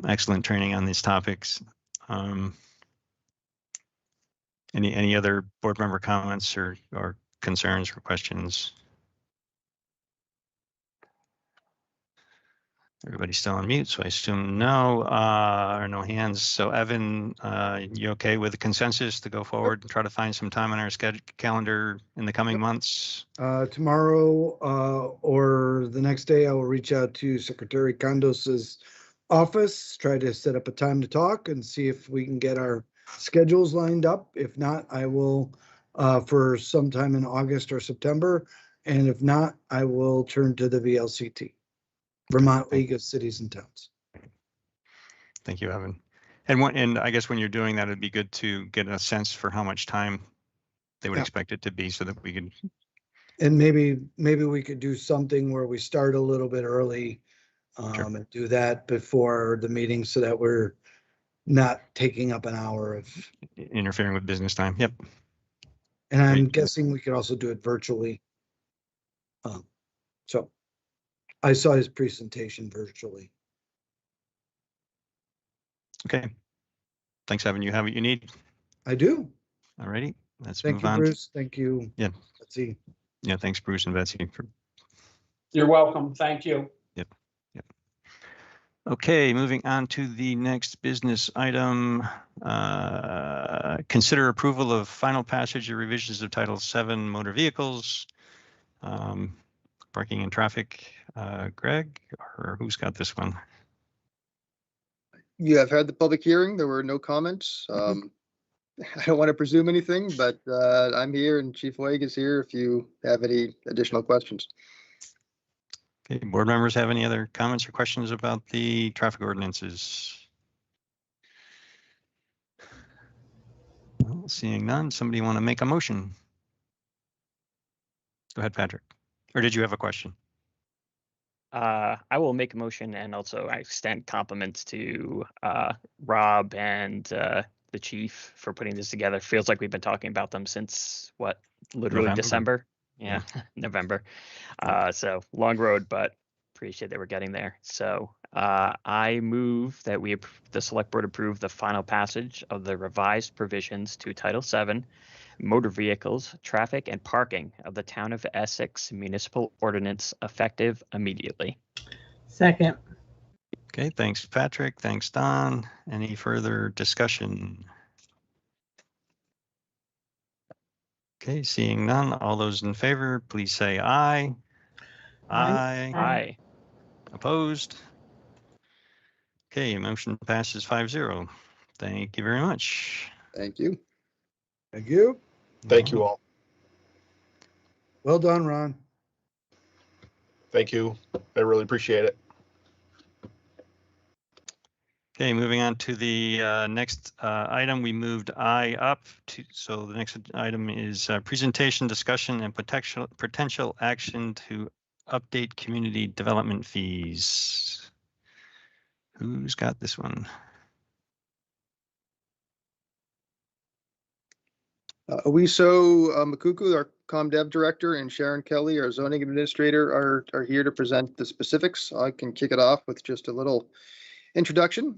Speaker 1: excellent training on these topics. Any other board member comments or concerns or questions? Everybody's still on mute, so I assume no, or no hands. So Evan, you okay with the consensus to go forward and try to find some time on our calendar in the coming months?
Speaker 8: Tomorrow or the next day, I will reach out to Secretary Condos's office, try to set up a time to talk and see if we can get our schedules lined up. If not, I will for sometime in August or September. And if not, I will turn to the VLCT, Vermont League of Cities and Towns.
Speaker 1: Thank you, Evan. And I guess when you're doing that, it'd be good to get a sense for how much time they would expect it to be so that we could.
Speaker 8: And maybe we could do something where we start a little bit early and do that before the meeting so that we're not taking up an hour of
Speaker 1: interfering with business time. Yep.
Speaker 8: And I'm guessing we could also do it virtually. So I saw his presentation virtually.
Speaker 1: Okay. Thanks, Evan. You have what you need?
Speaker 8: I do.
Speaker 1: All righty. Let's
Speaker 8: Thank
Speaker 1: move
Speaker 8: you,
Speaker 1: on.
Speaker 8: Bruce. Thank you.
Speaker 1: Yeah.
Speaker 8: Betsy.
Speaker 1: Yeah, thanks, Bruce and Betsy.
Speaker 7: You're welcome. Thank you.
Speaker 1: Yep. Yep. Okay, moving on to the next business item. Consider approval of final passage of revisions of Title VII Motor Vehicles, Parking and Traffic. Greg, or who's got this one?
Speaker 2: You have had the public hearing. There were no comments. I don't want to presume anything, but I'm here and Chief Hoig is here if you have any additional questions.
Speaker 1: Okay, board members have any other comments or questions about the traffic ordinances? Well, seeing none, somebody want to make a motion? Go ahead, Patrick. Or did you have a question?
Speaker 3: I will make a motion, and also I extend compliments to Rob and the chief for putting this together. Feels like we've been talking about them since what, literally
Speaker 1: November.
Speaker 3: December. Yeah, November. So long road, but appreciate that we're getting there. So I move that the select board approve the final passage of the revised provisions to Title VII Motor Vehicles, Traffic and Parking of the Town of Essex Municipal Ordinance effective immediately.
Speaker 15: Second.
Speaker 1: Okay, thanks, Patrick. Thanks, Don. Any further discussion? Okay, seeing none, all those in favor, please say aye. Aye.
Speaker 3: Aye.
Speaker 1: Opposed? Okay, motion passes 5-0. Thank you very much.
Speaker 2: Thank you.
Speaker 8: Thank you.
Speaker 17: Thank you all.
Speaker 8: Well done, Ron.
Speaker 17: Thank you. I really appreciate it.
Speaker 1: Okay, moving on to the next item, we moved I up to, so the next item is presentation, discussion, and potential action to update community development fees. Who's got this one?
Speaker 2: Awiso Makuku, our ComDev director, and Sharon Kelly, our zoning administrator, are here to present the specifics. I can kick it off with just a little introduction.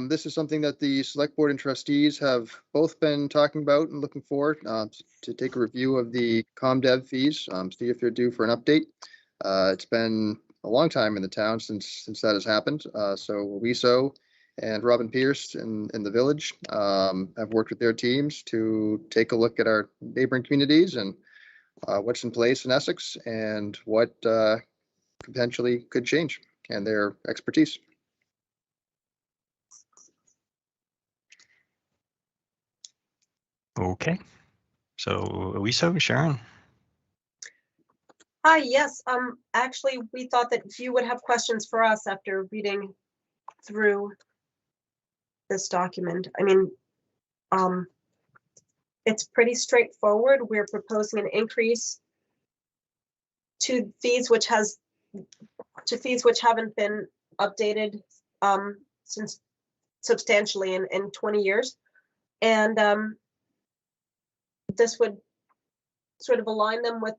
Speaker 2: This is something that the select board and trustees have both been talking about and looking for to take a review of the ComDev fees, see if they're due for an update. It's been a long time in the town since that has happened. So Awiso and Robin Pierce in the village have worked with their teams to take a look at our neighboring communities and what's in place in Essex and what potentially could change, and their expertise.
Speaker 1: Okay, so Awiso, Sharon.
Speaker 17: Hi, yes, actually, we thought that you would have questions for us after reading through this document. I mean, it's pretty straightforward. We're proposing an increase to fees which haven't been updated since substantially in 20 years. And this would sort of align them with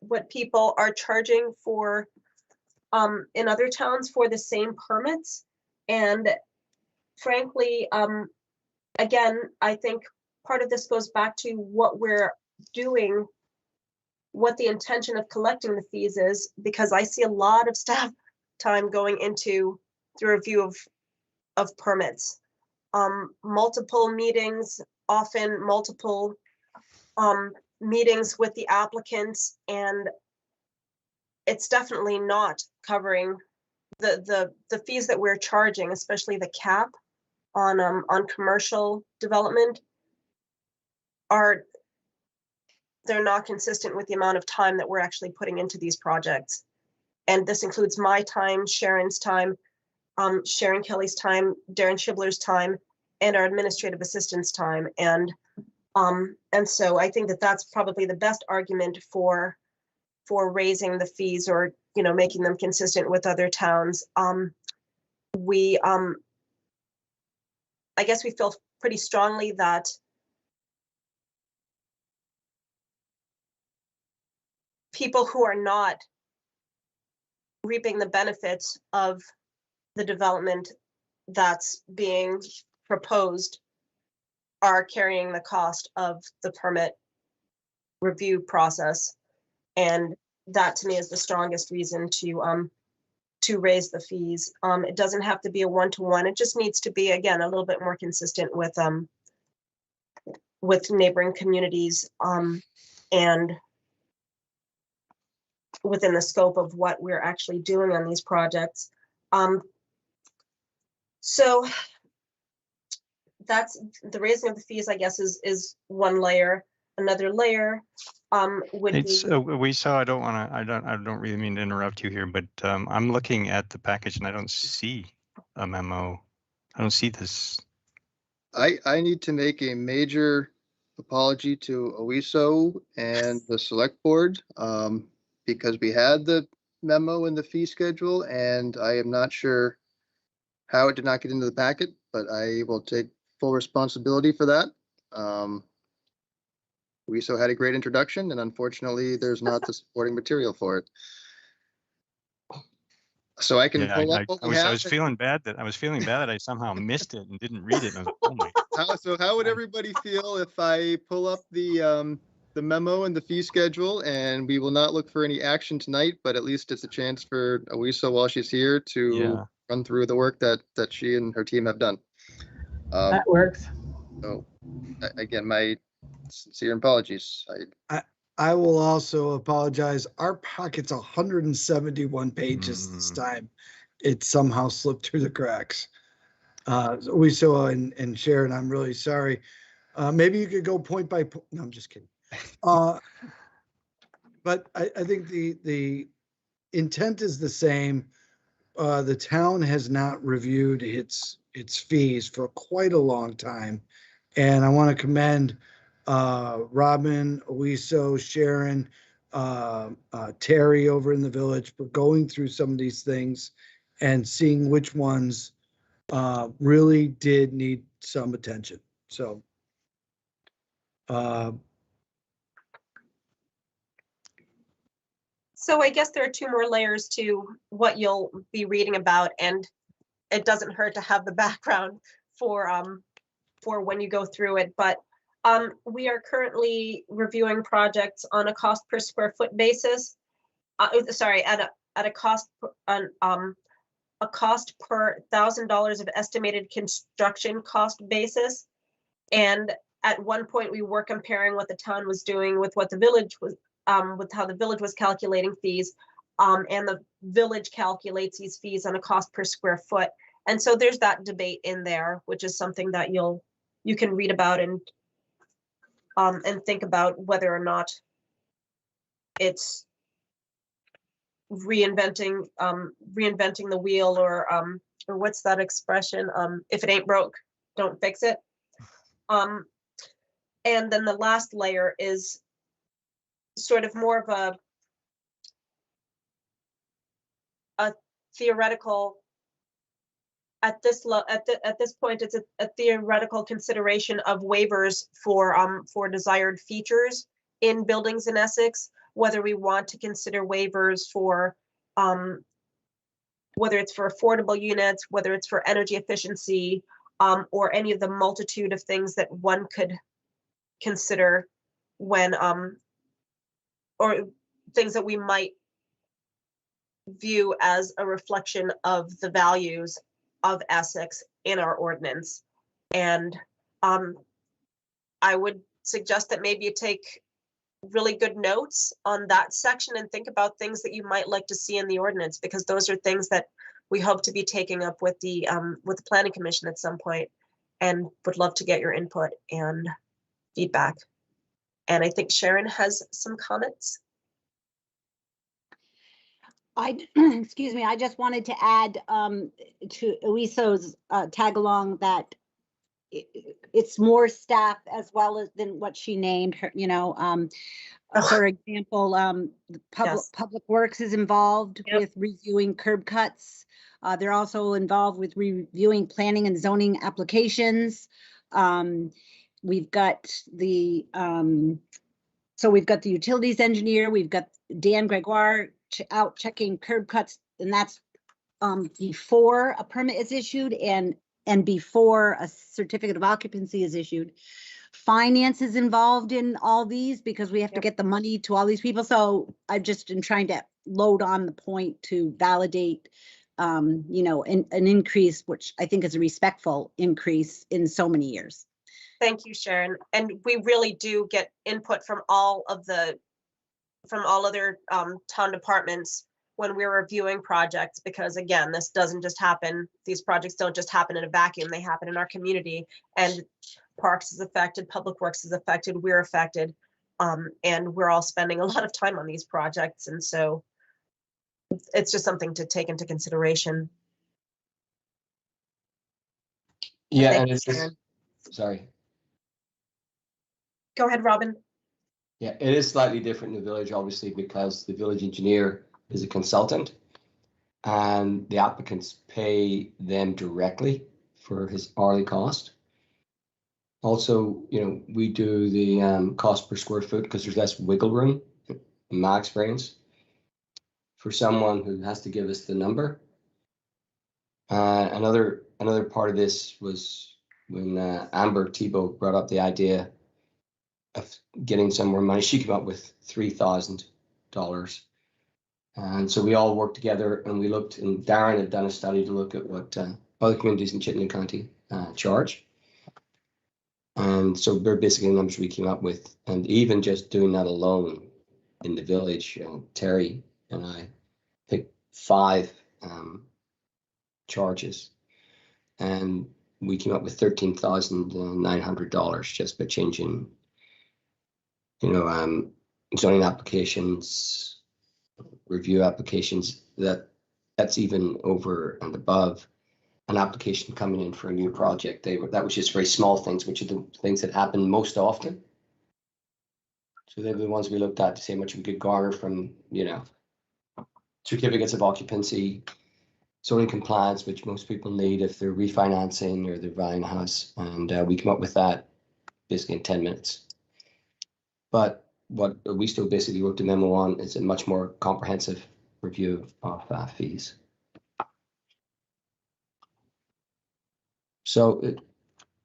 Speaker 17: what people are charging for in other towns for the same permits. And frankly, again, I think part of this goes back to what we're doing, what the intention of collecting the fees is, because I see a lot of staff time going into the review of permits. Multiple meetings, often multiple meetings with the applicants, and it's definitely not covering the fees that we're charging, especially the cap on commercial development. They're not consistent with the amount of time that we're actually putting into these projects. And this includes my time, Sharon's time, Sharon Kelly's time, Darren Schibler's time, and our administrative assistant's time. And so I think that that's probably the best argument for raising the fees, or, you know, making them consistent with other towns. I guess we feel pretty strongly that people who are not reaping the benefits of the development that's being proposed are carrying the cost of the permit review process. And that to me is the strongest reason to raise the fees. It doesn't have to be a one-to-one. It just needs to be, again, a little bit more consistent with neighboring communities and within the scope of what we're actually doing on these projects. So that's the raising of the fees, I guess, is one layer. Another layer would
Speaker 1: It's
Speaker 17: be.
Speaker 1: we saw. I don't really mean to interrupt you here, but I'm looking at the package and I don't see a memo. I don't see this.
Speaker 2: I need to make a major apology to Awiso and the select board because we had the memo in the fee schedule, and I am not sure how it did not get into the packet, but I will take full responsibility for that. Awiso had a great introduction, and unfortunately, there's not the supporting material for it. So I can pull up what we have.
Speaker 1: I was feeling bad that I somehow missed it and didn't read it. And I was like, oh my.
Speaker 2: So how would everybody feel if I pull up the memo and the fee schedule, and we will not look for any action tonight, but at least it's a chance for Awiso while she's here to run through the work that she and her team have done.
Speaker 15: That works.
Speaker 2: So again, my sincere apologies.
Speaker 8: I will also apologize. Our packet's 171 pages this time. It somehow slipped through the cracks. Awiso and Sharon, I'm really sorry. Maybe you could go point by point. No, I'm just kidding. But I think the intent is the same. the town has not reviewed its fees for quite a long time. And I want to commend Robin, Oiso, Sharon, Terry over in the village for going through some of these things and seeing which ones really did need some attention. So
Speaker 17: So I guess there are two more layers to what you'll be reading about, and it doesn't hurt to have the background for when you go through it. But we are currently reviewing projects on a cost per square foot basis. Sorry, at a cost on a cost per $1,000 of estimated construction cost basis. And at one point, we were comparing what the town was doing with what the village was, with how the village was calculating fees. And the village calculates these fees on a cost per square foot. And so there's that debate in there, which is something that you can read about and think about whether or not it's reinventing the wheel, or what's that expression? If it ain't broke, don't fix it. And then the last layer is sort of more of a theoretical. At this point, it's a theoretical consideration of waivers for desired features in buildings in Essex. Whether we want to consider waivers for whether it's for affordable units, whether it's for energy efficiency, or any of the multitude of things that one could consider when or things that we might view as a reflection of the values of Essex in our ordinance. And I would suggest that maybe you take really good notes on that section and think about things that you might like to see in the ordinance, because those are things that we hope to be taking up with the Planning Commission at some point, and would love to get your input and feedback. And I think Sharon has some comments.
Speaker 18: Excuse me, I just wanted to add to Oiso's tag along that it's more staff as well as than what she named her, you know. For example, Public Works is involved with reviewing curb cuts. They're also involved with reviewing planning and zoning applications. We've got the utilities engineer. We've got Dan Gregoire out checking curb cuts, and that's before a permit is issued and before a certificate of occupancy is issued. Finance is involved in all these because we have to get the money to all these people. So I've just been trying to load on the point to validate, you know, an increase, which I think is a respectful increase in so many years.
Speaker 17: Thank you, Sharon. And we really do get input from all other town departments when we're reviewing projects, because again, this doesn't just happen. These projects don't just happen in a vacuum. They happen in our community, and Parks is affected, Public Works is affected, we're affected, and we're all spending a lot of time on these projects. And so it's just something to take into consideration.
Speaker 19: Yeah, and it's sorry.
Speaker 17: Go ahead, Robin.
Speaker 19: Yeah, it is slightly different in the village, obviously, because the village engineer is a consultant and the applicants pay them directly for his hourly cost. Also, you know, we do the cost per square foot because there's less wiggle room, in my experience, for someone who has to give us the number. Another part of this was when Amber Thibault brought up the idea of getting some more money. She came up with $3,000. And so we all worked together and we looked, and Darren had done a study to look at what other communities in Chittenden County charge. And so they're basically the numbers we came up with. And even just doing that alone in the village, Terry and I picked 5 charges. And we came up with $13,900 just by changing, you know, zoning applications, review applications, that that's even over and above an application coming in for a new project. That was just very small things, which are the things that happen most often. So they were the ones we looked at to see how much we could garner from, certificates of occupancy, zoning compliance, which most people need if they're refinancing or they're buying a house. And we come up with that basically in 10 minutes. But what we still basically wrote the memo on is a much more comprehensive review of fees. So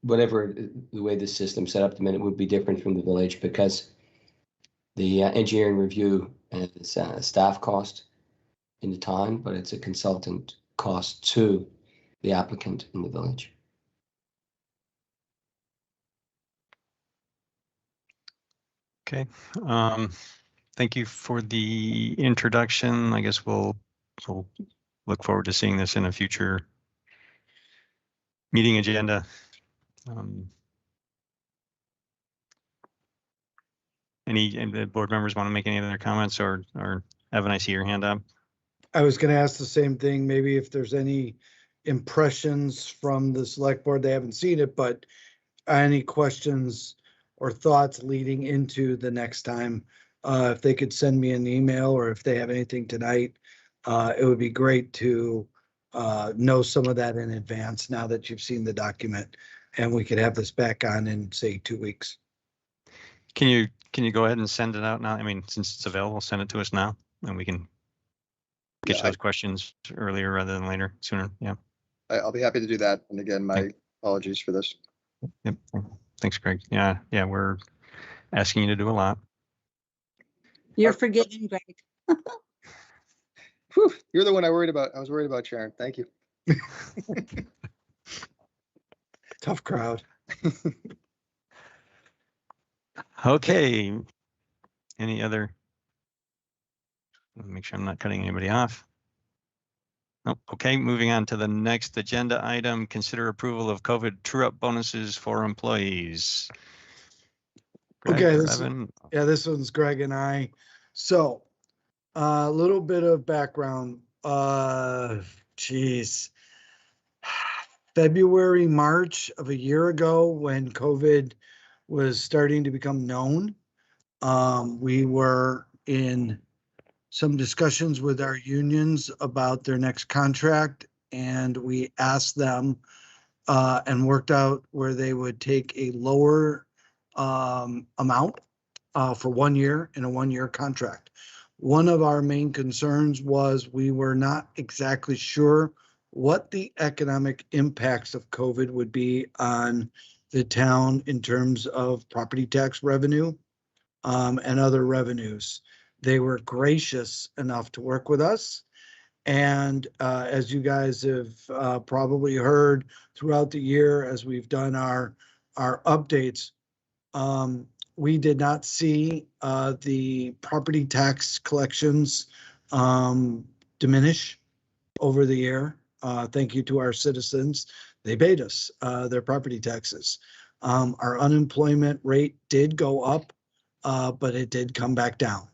Speaker 19: whatever the way the system's set up at the minute would be different from the village, because the engineering review is a staff cost in the town, but it's a consultant cost to the applicant in the village.
Speaker 1: Okay. Thank you for the introduction. I guess we'll look forward to seeing this in a future meeting agenda. Any board members want to make any other comments, or Evan, I see your hand up.
Speaker 8: I was going to ask the same thing. Maybe if there's any impressions from the select board, they haven't seen it, but any questions or thoughts leading into the next time, if they could send me an email, or if they have anything tonight, it would be great to know some of that in advance now that you've seen the document, and we could have this back on in, say, 2 weeks.
Speaker 1: Can you go ahead and send it out now? I mean, since it's available, send it to us now, and we can get you those questions earlier rather than later, sooner. Yeah.
Speaker 2: I'll be happy to do that. And again, my apologies for this.
Speaker 1: Yep. Thanks, Greg. Yeah, we're asking you to do a lot.
Speaker 18: You're forgiven, Greg.
Speaker 2: Whew, you're the one I was worried about, Sharon. Thank you.
Speaker 8: Tough crowd.
Speaker 1: Okay. Any other? Make sure I'm not cutting anybody off. Oh, okay, moving on to the next agenda item, consider approval of COVID true-up bonuses for employees. Greg,
Speaker 8: Okay,
Speaker 1: or Evan?
Speaker 8: this one's Greg and I. So a little bit of background. February, March of a year ago, when COVID was starting to become known, we were in some discussions with our unions about their next contract, and we asked them and worked out where they would take a lower amount for 1 year in a 1-year contract. One of our main concerns was we were not exactly sure what the economic impacts of COVID would be on the town in terms of property tax revenue and other revenues. They were gracious enough to work with us. And as you guys have probably heard throughout the year, as we've done our updates, we did not see the property tax collections diminish over the year. Thank you to our citizens. They paid us their property taxes. Our unemployment rate did go up, but it did come back down.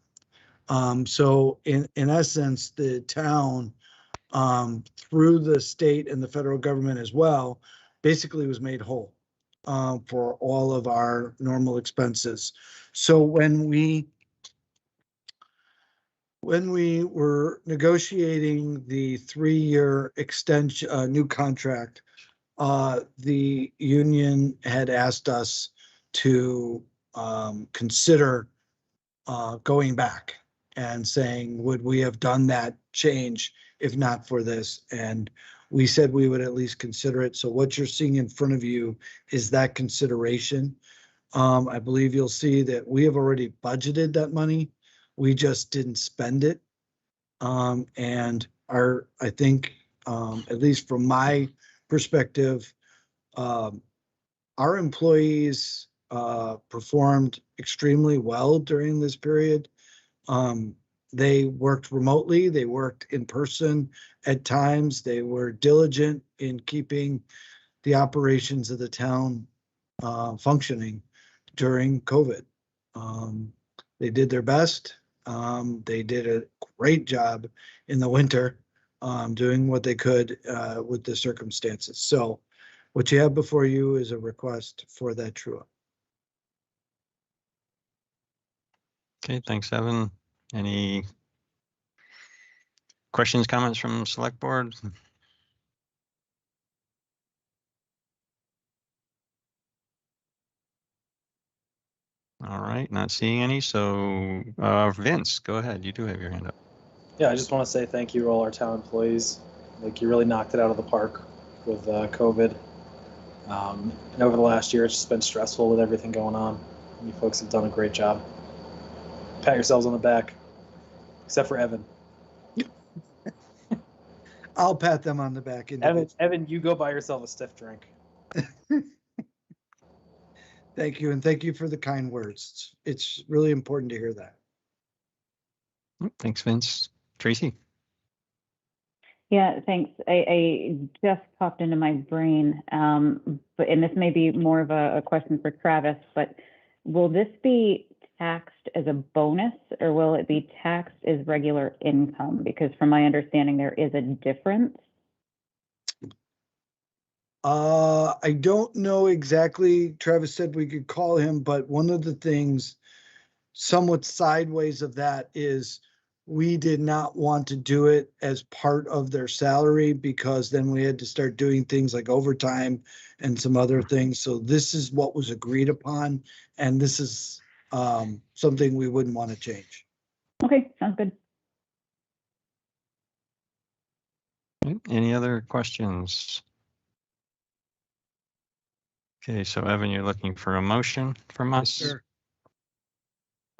Speaker 8: So in essence, the town, through the state and the federal government as well, basically was made whole for all of our normal expenses. So when we were negotiating the 3-year extension, new contract, the union had asked us to consider going back and saying, would we have done that change if not for this? And we said we would at least consider it. So what you're seeing in front of you is that consideration. I believe you'll see that we have already budgeted that money. We just didn't spend it. And I think, at least from my perspective, our employees performed extremely well during this period. They worked remotely, they worked in person at times, they were diligent in keeping the operations of the town functioning during COVID. They did their best. They did a great job in the winter doing what they could with the circumstances. So what you have before you is a request for that true up.
Speaker 1: Okay, thanks, Evan. Any questions, comments from select board? All right, not seeing any. So Vince, go ahead. You do have your hand up.
Speaker 14: Yeah, I just want to say thank you to all our town employees. Like, you really knocked it out of the park with COVID. And over the last year, it's just been stressful with everything going on. You folks have done a great job. Pat yourselves on the back, except for Evan.
Speaker 8: I'll pat them on the back.
Speaker 14: Evan, you go buy yourself a stiff drink.
Speaker 8: Thank you, and thank you for the kind words. It's really important to hear that.
Speaker 1: Thanks, Vince. Tracy?
Speaker 4: Yeah, thanks. I just popped into my brain, but and this may be more of a question for Travis, but will this be taxed as a bonus or will it be taxed as regular income? Because from my understanding, there is a difference.
Speaker 8: I don't know exactly. Travis said we could call him, but one of the things somewhat sideways of that is we did not want to do it as part of their salary because then we had to start doing things like overtime and some other things. So this is what was agreed upon, and this is something we wouldn't want to change.
Speaker 4: Okay, sounds good.
Speaker 1: Any other questions? Okay, so Evan, you're looking for a motion from us?
Speaker 8: Sure.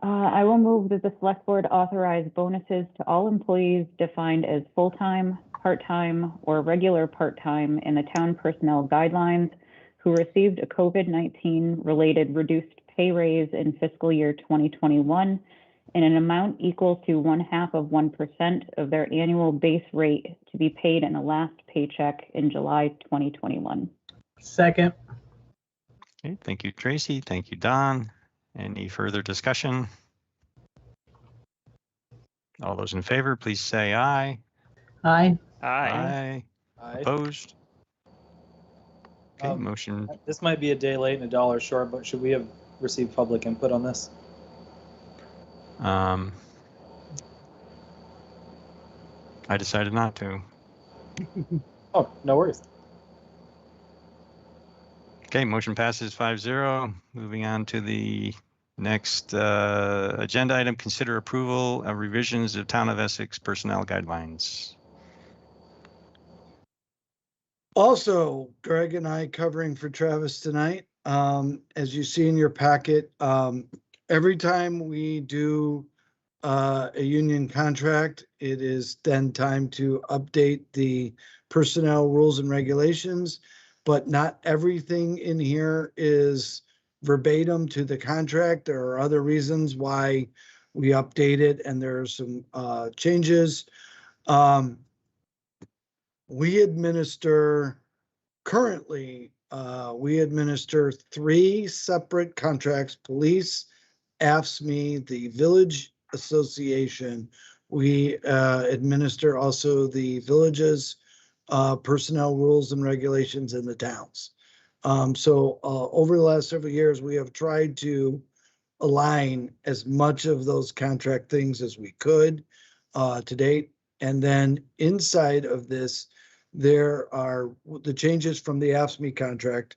Speaker 4: I will move that the select board authorize bonuses to all employees defined as full-time, part-time, or regular part-time in the town personnel guidelines who received a COVID-19 related reduced pay raise in fiscal year 2021 in an amount equal to 0.5% of their annual base rate to be paid in the last paycheck in July 2021.
Speaker 15: Second.
Speaker 1: Okay, thank you, Tracy. Thank you, Don. Any further discussion? All those in favor, please say aye.
Speaker 15: Aye.
Speaker 1: Aye.
Speaker 14: Aye.
Speaker 1: Opposed? Okay, motion.
Speaker 14: This might be a day late and $1 short, but should we have received public input on this?
Speaker 1: I decided not to.
Speaker 14: Oh, no worries.
Speaker 1: Okay, motion passes 5-0. Moving on to the next agenda item, consider approval of revisions of Town of Essex personnel guidelines.
Speaker 8: Also, Greg and I covering for Travis tonight. As you see in your packet, every time we do a union contract, it is then time to update the personnel rules and regulations, but not everything in here is verbatim to the contract. There are other reasons why we update it, and there are some changes. Currently, we administer 3 separate contracts: police, AFSCME, the Village Association. We administer also the villages, personnel rules and regulations in the towns. So over the last several years, we have tried to align as much of those contract things as we could to date. And then inside of this, there are the changes from the AFSCME contract.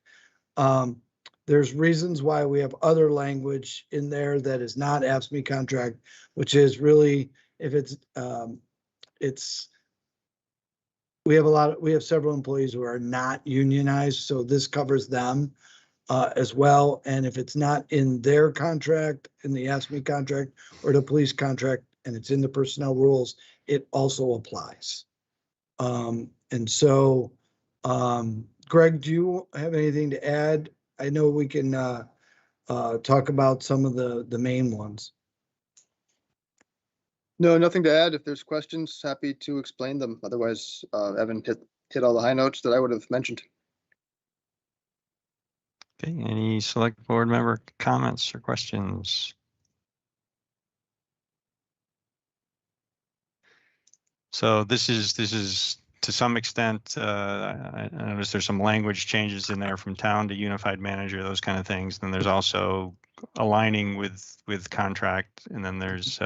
Speaker 8: There's reasons why we have other language in there that is not AFSCME contract, which is really, if we have several employees who are not unionized, so this covers them as well. And if it's not in their contract, in the AFSCME contract or the police contract, and it's in the personnel rules, it also applies. And so, Greg, do you have anything to add? I know we can talk about some of the main ones.
Speaker 2: No, nothing to add. If there's questions, happy to explain them. Otherwise, Evan hit all the high notes that I would have mentioned.
Speaker 1: Okay, any select board member comments or questions? So this is to some extent, I noticed there's some language changes in there from town to unified manager, those kind of things. Then there's also aligning with contract, and then there's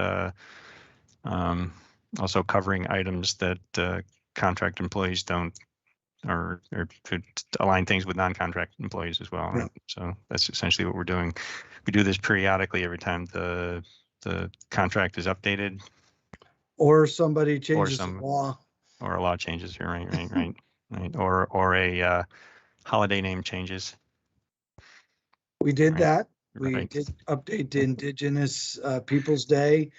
Speaker 1: also covering items that contract employees don't, or to align things with non-contract employees as well. Right? So that's essentially what we're doing. We do this periodically every time the contract is updated.
Speaker 8: Or somebody changes the law.
Speaker 1: Or a law changes here, right. Or a holiday name changes.
Speaker 8: We did that. We did update the Indigenous Peoples Day.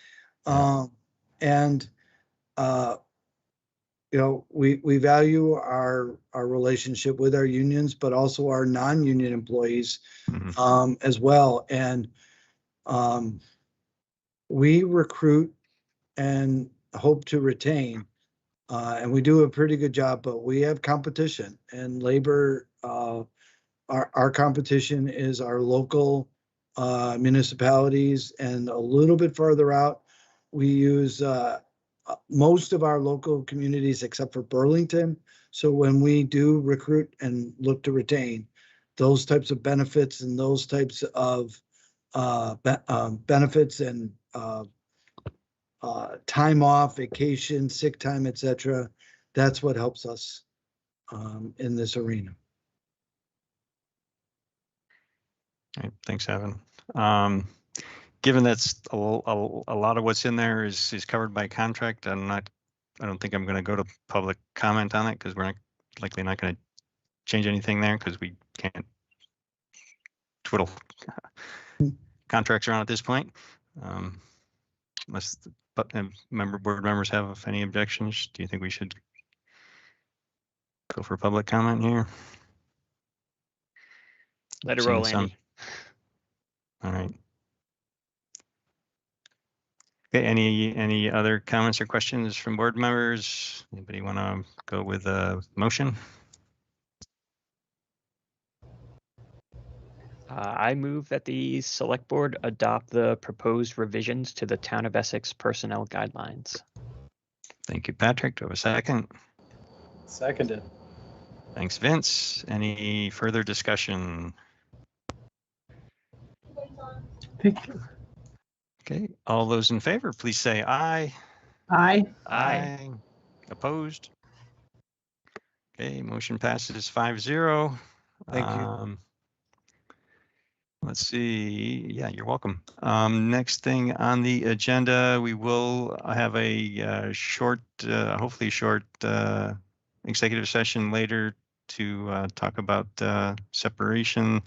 Speaker 8: And you know, we value our relationship with our unions, but also our non-union employees as well. And we recruit and hope to retain, and we do a pretty good job, but we have competition, and labor, our competition is our local municipalities, and a little bit further out, we use most of our local communities except for Burlington. So when we do recruit and look to retain, those types of benefits and those types of benefits and time off, vacation, sick time, etc. That's what helps us in this arena.
Speaker 1: All right, thanks, Evan. Given that's a lot of what's in there is covered by contract, I don't think I'm going to go to public comment on it because we're likely not going to change anything there because we can't twiddle contracts around at this point. Unless board members have any objections, do you think we should go for public comment here?
Speaker 3: Let it roll, Andy.
Speaker 1: All right. Okay, any other comments or questions from board members? Anybody want to go with a motion?
Speaker 3: I move that the select board adopt the proposed revisions to the Town of Essex personnel guidelines.
Speaker 1: Thank you, Patrick. Do I have a second?
Speaker 14: Seconded.
Speaker 1: Thanks, Vince. Any further discussion?
Speaker 15: Thank you.
Speaker 1: Okay, all those in favor, please say aye.
Speaker 15: Aye.
Speaker 1: Aye. Opposed? Okay, motion passes 5-0.
Speaker 8: Thank you.
Speaker 1: Let's see. Yeah, you're welcome. Next thing on the agenda, we will have a short, hopefully short executive session later to talk about separation.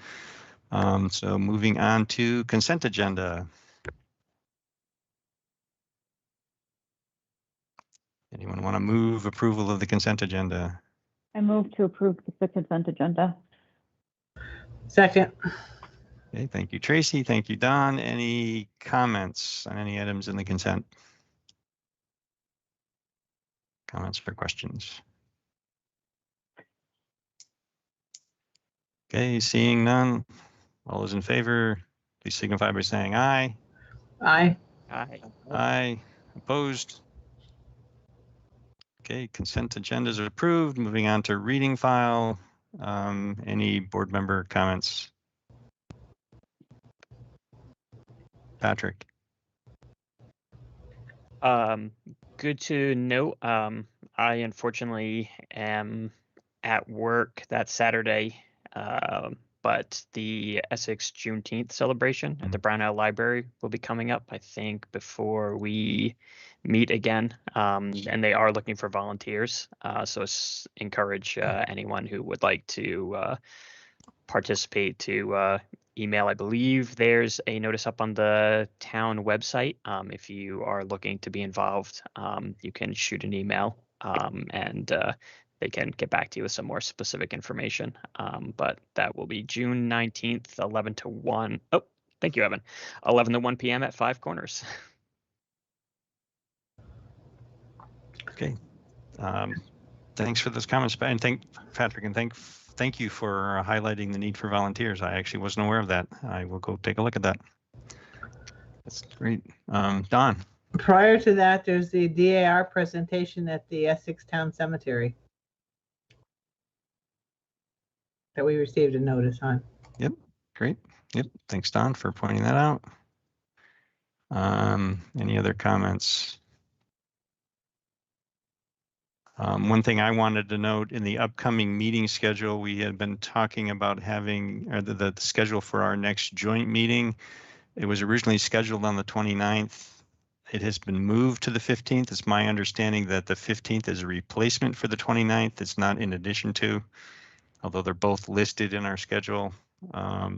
Speaker 1: So moving on to consent agenda. Anyone want to move approval of the consent agenda?
Speaker 4: I move to approve the consent agenda.
Speaker 15: Second.
Speaker 1: Okay, thank you, Tracy. Thank you, Don. Any comments on any items in the consent? Comments or questions? Okay, seeing none. All those in favor, please signify by saying aye.
Speaker 15: Aye.
Speaker 3: Aye.
Speaker 1: Aye. Opposed? Okay, consent agendas are approved. Moving on to reading file. Any board member comments? Patrick.
Speaker 3: Good to note. I unfortunately am at work that Saturday, but the Essex Juneteenth celebration at the Brownell Library will be coming up, I think, before we meet again. And they are looking for volunteers. So encourage anyone who would like to participate to email. I believe there's a notice up on the town website. If you are looking to be involved, you can shoot an email and they can get back to you with some more specific information. But that will be June 19th, 11 to 1. Oh, thank you, Evan. 11 to 1 p.m. at Five Corners.
Speaker 1: Okay. Thanks for those comments, and thank Patrick, and thank you for highlighting the need for volunteers. I actually wasn't aware of that. I will go take a look at that. That's great. Don.
Speaker 15: Prior to that, there's the DAR presentation at the Essex Town Cemetery that we received a notice on.
Speaker 1: Yep, great. Yep, thanks, Don, for pointing that out. Any other comments? One thing I wanted to note, in the upcoming meeting schedule, we had been talking about having the schedule for our next joint meeting. It was originally scheduled on the 29th. It has been moved to the 15th. It's my understanding that the 15th is a replacement for the 29th. It's not in addition to, although they're both listed in our schedule.
Speaker 8: A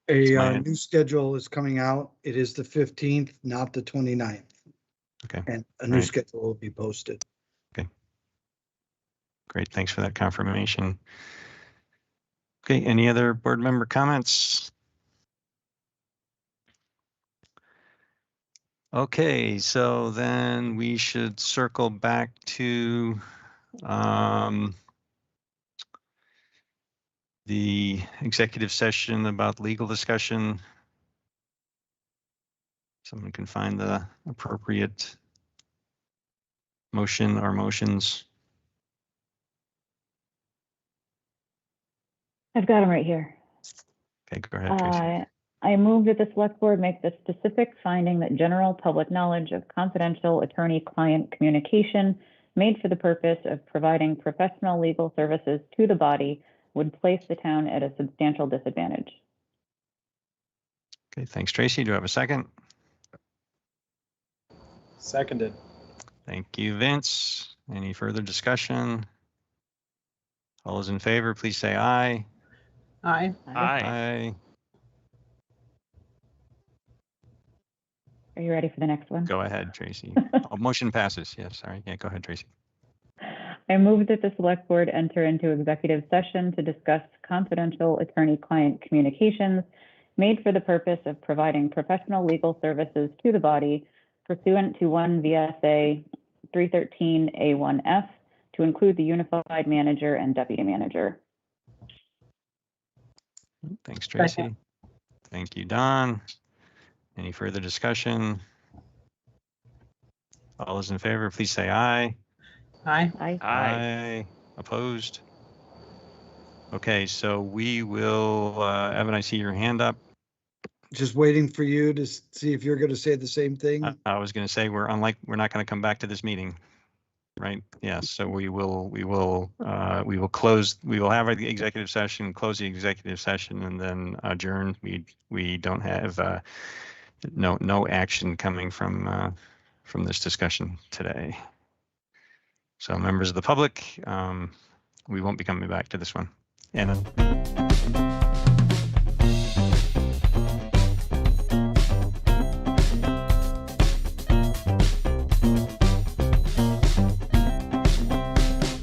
Speaker 8: new schedule is coming out. It is the 15th, not the 29th.
Speaker 1: Okay.
Speaker 8: And a new schedule will be posted.
Speaker 1: Okay. Great. Thanks for that confirmation. Okay. Any other board member comments? Okay. So then we should circle back to the executive session about legal discussion. Someone can find the appropriate motion or motions.
Speaker 4: I've got them right here.
Speaker 1: Okay, go ahead, Tracy.
Speaker 4: I move that the select board make the specific finding that general public knowledge of confidential attorney-client communication made for the purpose of providing professional legal services to the body would place the town at a substantial disadvantage.
Speaker 1: Okay, thanks, Tracy. Do I have a second?
Speaker 14: Seconded.
Speaker 1: Thank you, Vince. Any further discussion? All those in favor, please say aye.
Speaker 15: Aye.
Speaker 1: Aye.
Speaker 4: Are you ready for the next one?
Speaker 1: Go ahead, Tracy. Oh, motion passes. Yes, sorry. Yeah, go ahead, Tracy.
Speaker 4: I move that the select board enter into executive session to discuss confidential attorney-client communications made for the purpose of providing professional legal services to the body pursuant to 1 VSA 313A1F to include the unified manager and deputy manager.
Speaker 1: Thanks, Tracy. Thank you, Don. Any further discussion? All those in favor, please say aye.
Speaker 15: Aye.
Speaker 1: Aye. Opposed? Okay, so we will, Evan, I see your hand up.
Speaker 8: Just waiting for you to see if you're going to say the same thing.
Speaker 1: I was going to say we're not going to come back to this meeting, right? Yes. So we will close. We will have the executive session, close the executive session, and then adjourn. We don't have no action coming from this discussion today. So members of the public, we won't be coming back to this one. And